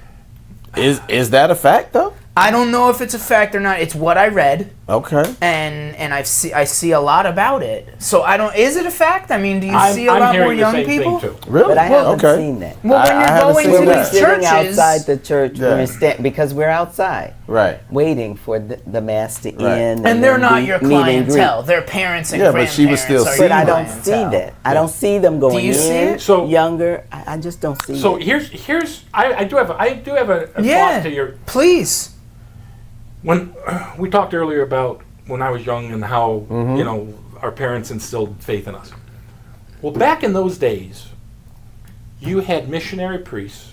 Is that a fact though? I don't know if it's a fact or not. It's what I read, Okay. and I see a lot lot it. So I don't. Is it a fact? I mean, do you see a I'm lot more hearing the young same people? thing too. Really? But I haven't okay. seen that. Well, when I you're haven't going seen to When that. we're these sitting churches, outside the church, Yeah. because we're outside, Right. waiting for the mass to Right. end. and they're then not we your meet and greet. clientele. Their parents and Yeah, but she was grandparents still are seeing your But I don't see clientele. that. I don't see them going you see in it? So- younger. I just don't see So it. here's I do have a Yeah, thought to your. please. When we talked earlier about when I was young and how our parents instilled faith in us. Well, back in those days, you had missionary priests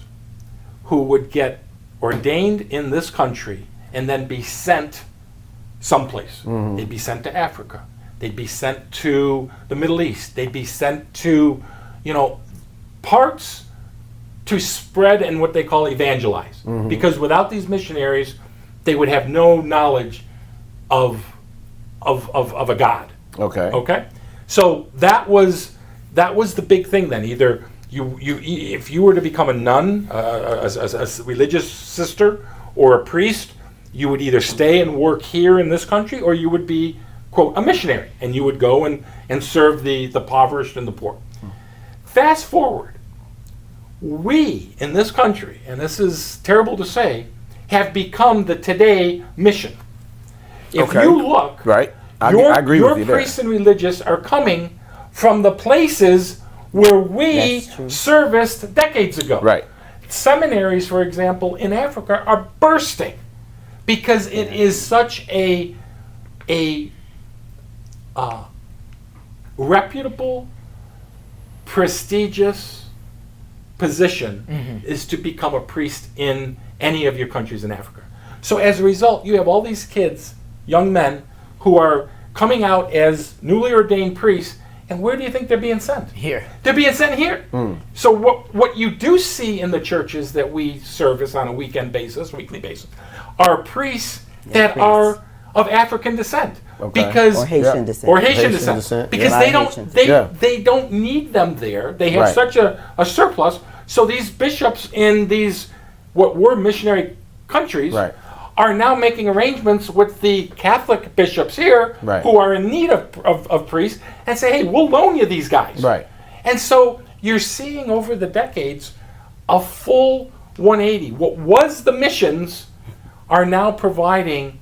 who would get ordained in this country and then be sent someplace. They'd be sent to Africa. They'd be sent to the Middle East. They'd be sent to, parts to spread and what they call evangelize. Because without these missionaries, they would have no knowledge of a God. Okay. Okay, so that was the big thing then. Either you if you were to become a nun, a religious sister, or a priest, you would either stay and work here in this country, or you would be, quote, a missionary, and you would go and serve the impoverished and the poor. Fast forward, we in this country, and this is terrible to say, have become the today mission. If Okay. you look, Right. I your agree with you there. priests and religious are coming from the places where we That's true. serviced decades ago. Right. Seminaries, for example, in Africa are bursting because it is such a reputable, prestigious position is to become a priest in any of your countries in Africa. So as a result, you have all these kids, young men, who are coming out as newly ordained priests, and where do you think they're being sent? Here. They're being sent here. So what you do see in the churches that we service on a weekly basis, are priests that priests. are of African descent. Okay. Because Or Haitian Yeah. descent. or Haitian Haitian descent. descent, Because yeah. they A lot of don't Haitians. Yeah. they don't need them there. They have Right. such a surplus. So these bishops in these what were missionary countries Right. are now making arrangements with the Catholic bishops here Right. who are in need of priests and say, hey, we'll loan you these guys. Right. And so you're seeing over the decades a full 180. What was the missions are now providing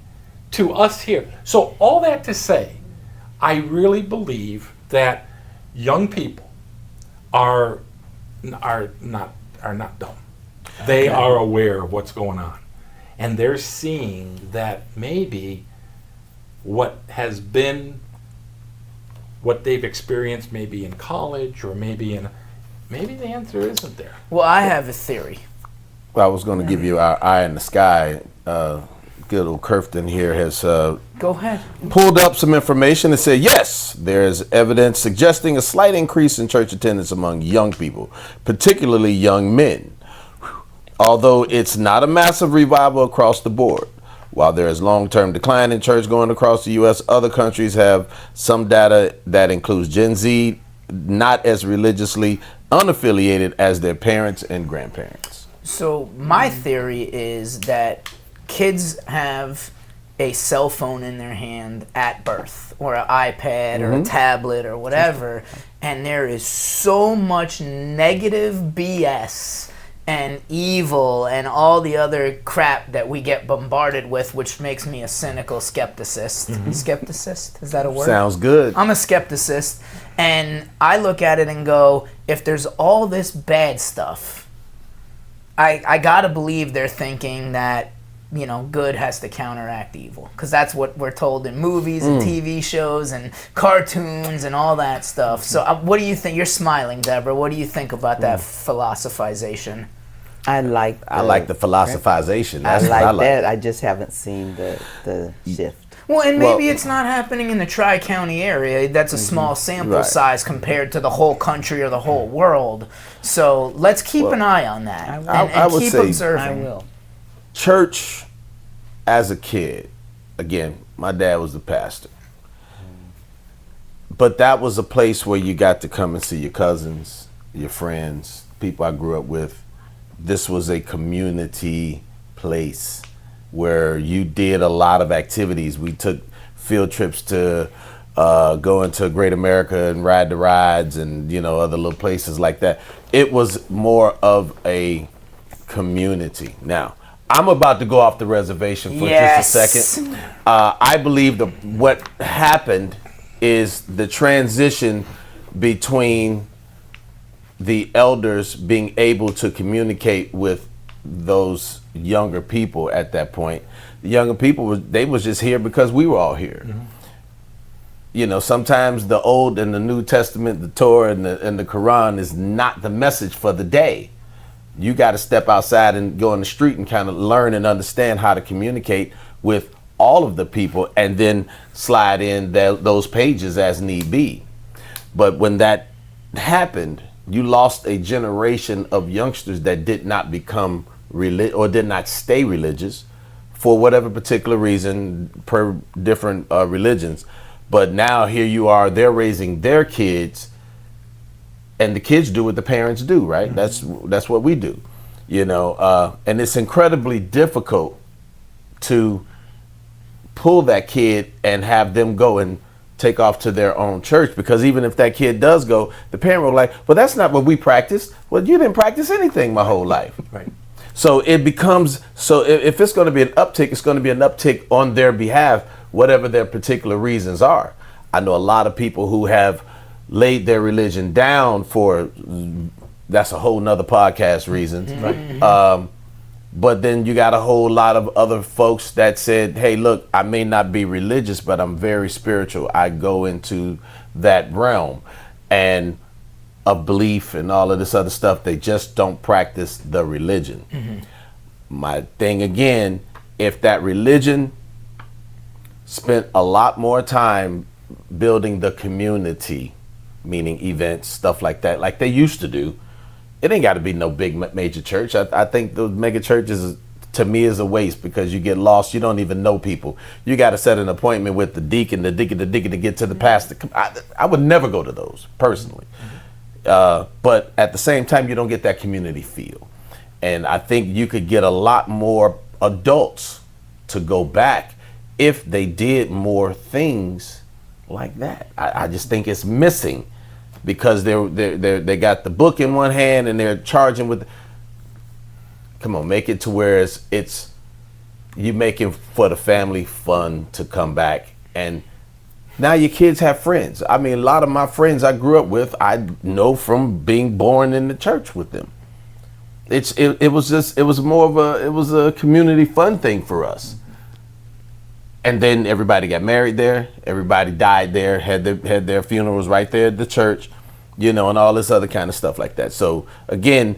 to us here. So all that to say, I really believe that young people are not dumb. They are aware of what's going on. And they're seeing that maybe what has been, what they've experienced maybe in college or maybe the answer isn't there. Well, I have a theory. Well, I was going to give you our eye in the sky. Good old Curfton here has Go ahead. pulled up some information and said, yes, there is evidence suggesting a slight increase in church attendance among young people, particularly young men. Although it's not a massive revival across the board. While there is long-term decline in church going across the U.S., other countries have some data that includes Gen Z not as religiously unaffiliated as their parents and grandparents. So my theory is that kids have a cell phone in their hand at birth, or an iPad or a tablet or whatever, and there is so much negative BS and evil and all the other crap that we get bombarded with, which makes me a cynical skepticist. Skepticist? Is that a word? Sounds good. I'm a skepticist, and I look at it and go, if there's all this bad stuff, I gotta believe they're thinking that, you know, good has to counteract evil, because that's what we're told in movies and TV shows and cartoons and all that stuff. So what do you think? You're smiling, Debra. What do you think about that philosophization? I like the philosophization. I That's like what I like. that. I just haven't seen the shift. Well, and maybe Well- it's not happening in the Tri-County area. That's a small sample Right. size compared to the whole country or the whole world. So let's keep an eye on that I will. and I would keep say- observing. I will. Church as a kid, again, my dad was the pastor. But that was a place where you got to come and see your cousins, your friends, people I grew up with. This was a community place where you did a lot of activities. We took field trips to go into Great America and ride the rides and, you know, other little places like that. It was more of a community. Now, I'm about to go off the reservation for just a second. I believe what happened is the transition between the elders being able to communicate with those younger people at that point. The younger people, they was just here because we were all here. You know, sometimes the Old and the New Testament, the Torah and the Quran is not the message for the day. You got to step outside and go in the street and kind of learn and understand how to communicate with all of the people and then slide in those pages as need be. But when that happened, you lost a generation of youngsters that did not become or did not stay religious for whatever particular reason per different religions. But now here you are, they're raising their kids, and the kids do what the parents do, right? That's what we do, you know. And it's incredibly difficult to pull that kid and have them go and take off to their own church, because even if that kid does go, the parent will like, well, that's not what we practiced. Well, you didn't practice anything my whole life. Right. So it becomes, so if it's going to be an uptick, it's going to be an uptick on their behalf, whatever their particular reasons are. I know a lot of people who have laid their religion down for, that's a whole nother podcast reasons. Right. But then you got a whole lot of other folks that said, hey, look, I may not be religious, but I'm very spiritual. I go into that realm and of belief and all of this other stuff. They just don't practice the religion. My thing again, if that religion spent a lot more time building the community, meaning events, stuff like that, like they used to do, it ain't got to be no big major church. I think those mega churches, to me, is a waste, because you get lost. You don't even know people. You got to set an appointment with the deacon to get to the pastor. I would never go to those personally. But at the same time, you don't get that community feel. And I think you could get a lot more adults to go back if they did more things like that. I just think it's missing, because they got the book in one hand and they're charging with. Come on, make it to where it's you making for the family fun to come back, and now your kids have friends. I mean, a lot of my friends I grew up with, I know from being born in the church with them. It was a community fun thing for us. And then everybody got married there. Everybody died there. Had their funerals right there at the church, and all this other kind of stuff like that. So again,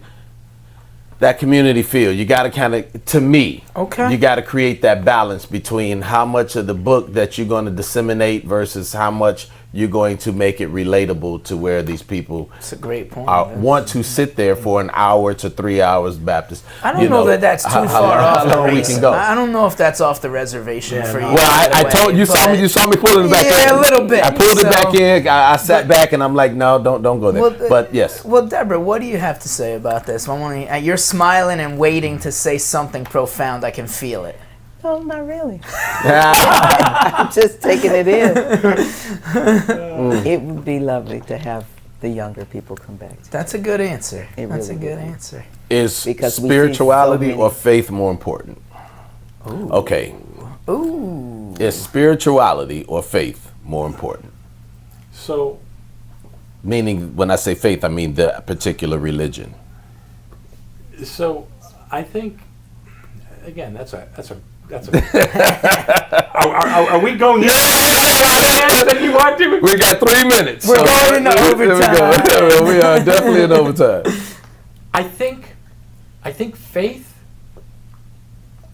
that community feel, you got to kind of, to me, you got to create that balance between how much of the book that you're going to disseminate versus how much you're going to make it relatable to where these people That's a great point. Want to sit there for an hour to 3 hours Baptist. I don't know that that's too far off the we can go. I don't know if that's off the reservation for you. Well, I told you, you saw me pulling it back in. Yeah, a little bit. I pulled it back in. I sat back and I'm like, no, don't go there. But yes. Well, Debra, what do you have to say about this? You're smiling and waiting to say something profound. I can feel it. No, not really. I'm just taking it in. It would be lovely to have the younger people come back. That's a good answer. That's really a good would. answer. Is Because we see spirituality so or many- faith more important? Ooh. Okay. Ooh. Is spirituality or faith more important? So, Meaning, when I say faith, I mean the particular religion. I think, again, that's a. Are we going here? That you want to? We got 3 minutes. We're going into overtime. We are definitely in overtime. I think faith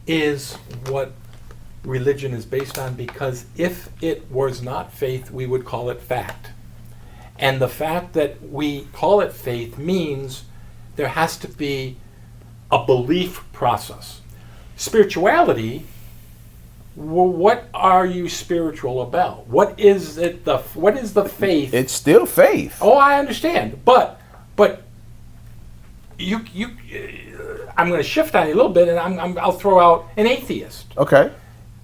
is what religion is based on, because if it was not faith, we would call it fact. And the fact that we call it faith means there has to be a belief process. Spirituality, what are you spiritual about? What is the faith? It's still faith. Oh, I understand, but you I'm going to shift on you a little bit, and I'll throw out an atheist. Okay.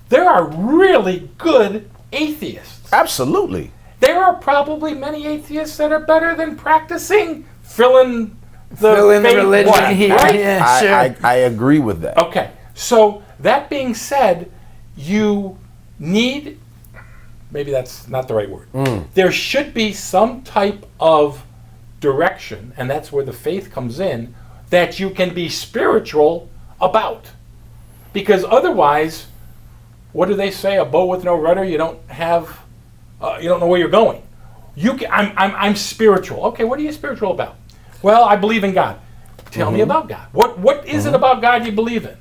There are really good atheists. Absolutely. There are probably many atheists that are better than practicing fill in the faith religion blank, here. right? Yeah, sure. I agree with that. Okay, so that being said, you need, maybe that's not the right word. There should be some type of direction, and that's where the faith comes in, that you can be spiritual about. Because otherwise, what do they say? A boat with no rudder, you don't have, you don't know where you're going. I'm spiritual. Okay, what are you spiritual about? Well, I believe in God. Tell me about God. What is it about God you believe in?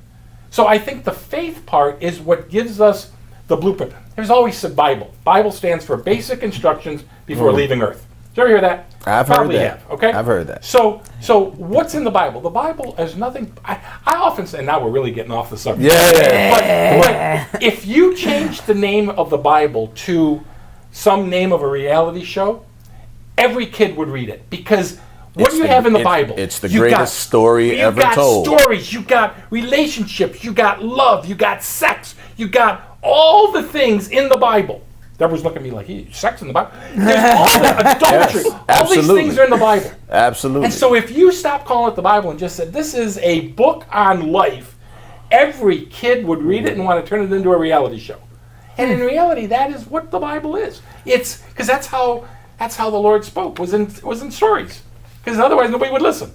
So I think the faith part is what gives us the blueprint. There's always the Bible. Bible stands for basic instructions before leaving Earth. Did you ever hear that? I've Probably heard that. have, okay? I've heard that. So what's in the Bible? The Bible is nothing. I often say, now we're really getting off the subject. But if you change the name of the Bible to some name of a reality show, every kid would read it, because What do you have in the Bible? It's the greatest story ever told. You got stories, you got relationships, you got love, you got sex, you got all the things in the Bible. Deborah's looking at me like, sex in the Bible? There's all the adultery. Yes, all absolutely. these things are in the Bible. Absolutely. And so if you stop calling it the Bible and just said, this is a book on life, every kid would read it and want to turn it into a reality show. And in reality, that is what the Bible is. It's because that's how the Lord spoke, was in stories. Because otherwise nobody would listen.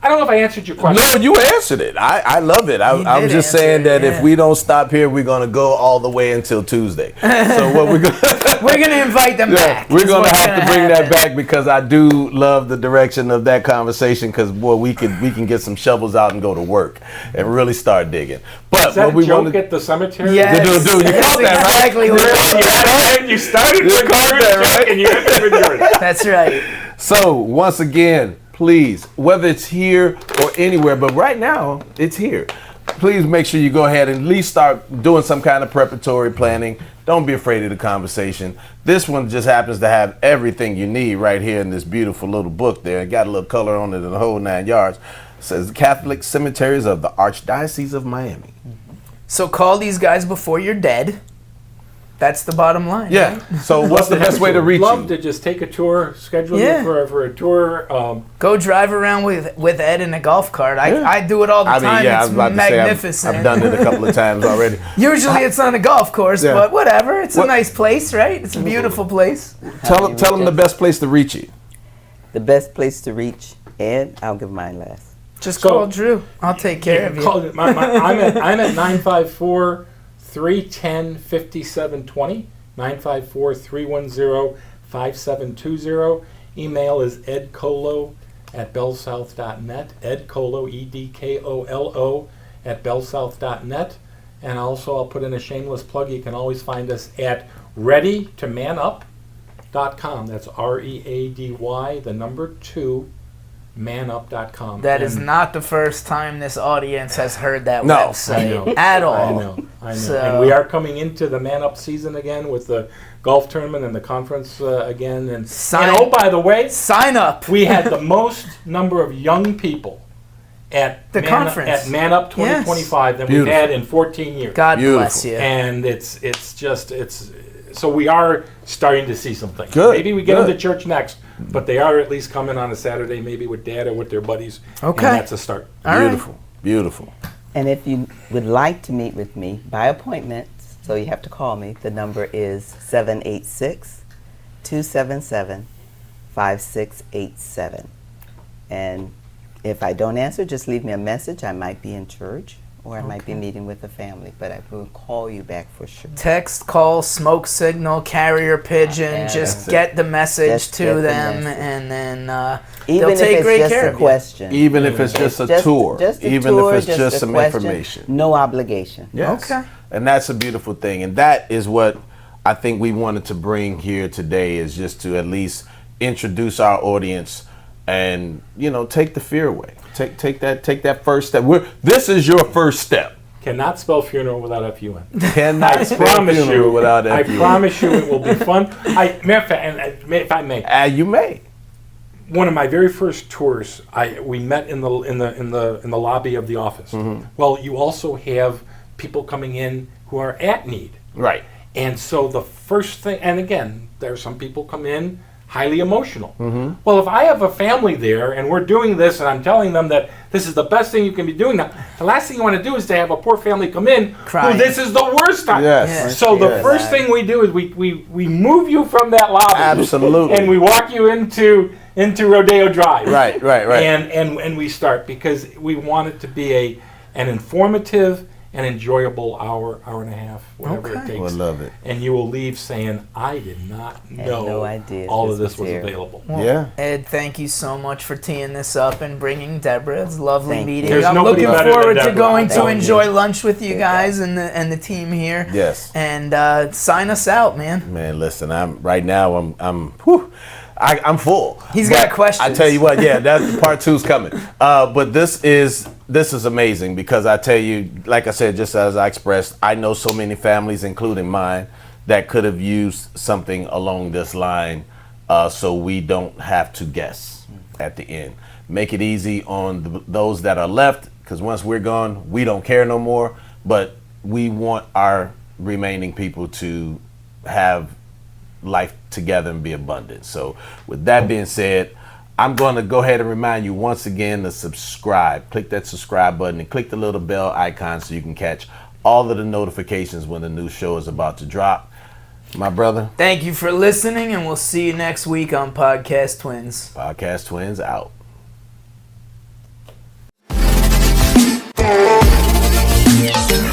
I don't know if I answered your question. No, you answered it. I love it. I'm just saying that if we don't stop here, we're going to go all the way until Tuesday. So what we're going to invite them back. We're going to have to bring that back because I do love the direction of that conversation because, boy, we can get some shovels out and go to work and really start digging. But is that what we joke want to at the cemetery? Yes. Dude, you caught that, right? Exactly what You started with that, right? and you ended with yours. That's right. So, once again, please, whether it's here or anywhere, but right now, it's here. Please make sure you go ahead and at least start doing some kind of preparatory planning. Don't be afraid of the conversation. This one just happens to have everything you need right here in this beautiful little book there. It got a little color on it and the whole 9 yards. It says Catholic Cemeteries of the Archdiocese of Miami. So call these guys before you're dead. That's the bottom line. Yeah. Right? So what's the best way to reach Love you? to just take a tour, schedule Yeah. you for a tour. Go drive around with Ed in a golf cart. I do it all the time. I It's was about to say magnificent. I've done it a couple of times already. Usually it's on a golf course, Yeah. but whatever. It's a nice place, right? It's a beautiful place. Tell them the best place to reach you. The best place to reach Ed, I'll give mine last. Just So- call Drew. I'll take care of you. I'm at 954-310-5720. 954-310-5720. Email is edkolo@bellsouth.net. Edkolo, EDKOLO @bellsouth.net. And also, I'll put in a shameless plug. You can always find us at readytomanup.com. That's READY, the number 2, manup.com. That is not the first time this audience has heard that No. website I know. at all. I know. So- And we are coming into the Man Up season again with the golf tournament and the conference again. And oh, by the way, Sign up. we had the most number of young people at The conference. at Man Up 2025 than we've Beautiful. had in 14 years. God Beautiful. bless you. And it's so we are starting to see some things. Good, Maybe we get good. them to church next, but they are at least coming on a Saturday, maybe with Dad or with their buddies. Okay. And that's a start. All right. Beautiful. Beautiful. And if you would like to meet with me by appointment, so you have to call me, the number is 786-277-5687. And if I don't answer, just leave me a message. I might be in church or I might be meeting with a family, but I will call you back for sure. Text, call, smoke signal, carrier pigeon. Yeah, just that's get the message Just to get the them, message. and then Even they'll if take it's great just care a of you. question. Even if it's just a tour. Just a even tour, if it's just a some question, information. No obligation. Yes. Okay. And that's a beautiful thing. And that is what I think we wanted to bring here today, is just to at least introduce our audience and, take the fear away. Take that first step. This is your first step. Cannot spell funeral without FUN. Cannot spell funeral without I FUN. promise you it will be fun. If I may, You may. one of my very first tours, we met in the lobby of the office. Mm-hmm. Well, you also have people coming in who are at need, Right. and so the first thing, and again, there are some people come in highly emotional. Mm-hmm. Well, if I have a family there and we're doing this, and I'm telling them that this is the best thing you can be doing now, the last thing you want to do is to have a poor family come in Crying. who this is the worst time. Yes. Yes. So the Yes. first thing we do is we move you from that lobby. Absolutely. And we walk you into Rodeo Drive. Right. And we start because we want it to be an informative and enjoyable hour and a half, whatever Okay. it takes. I love it. And you will leave saying, I did not know no idea all of this this was was here." available. Well, Yeah. Ed, thank you so much for teeing this up and bringing Deborah. It's lovely Thank you. meeting There's you. I'm nobody looking better than forward to Deborah, going I'm to telling you. enjoy lunch with you guys and the team here. Yes. And sign us out, man. Man, listen, I'm full. He's got But questions. I tell you what, yeah, that's part 2's coming. But this is amazing because I tell you, like I said, just as I expressed, I know so many families, including mine, that could have used something along this line so we don't have to guess at the end. Make it easy on those that are left, because once we're gone, we don't care no more, but we want our remaining people to have life together and be abundant. So with that being said, I'm going to go ahead and remind you once again to subscribe. Click that subscribe button and click the little bell icon so you can catch all of the notifications when the new show is about to drop. My brother. Thank you for listening, and we'll see you next week on Podcast Twins. Podcast Twins out. Yeah.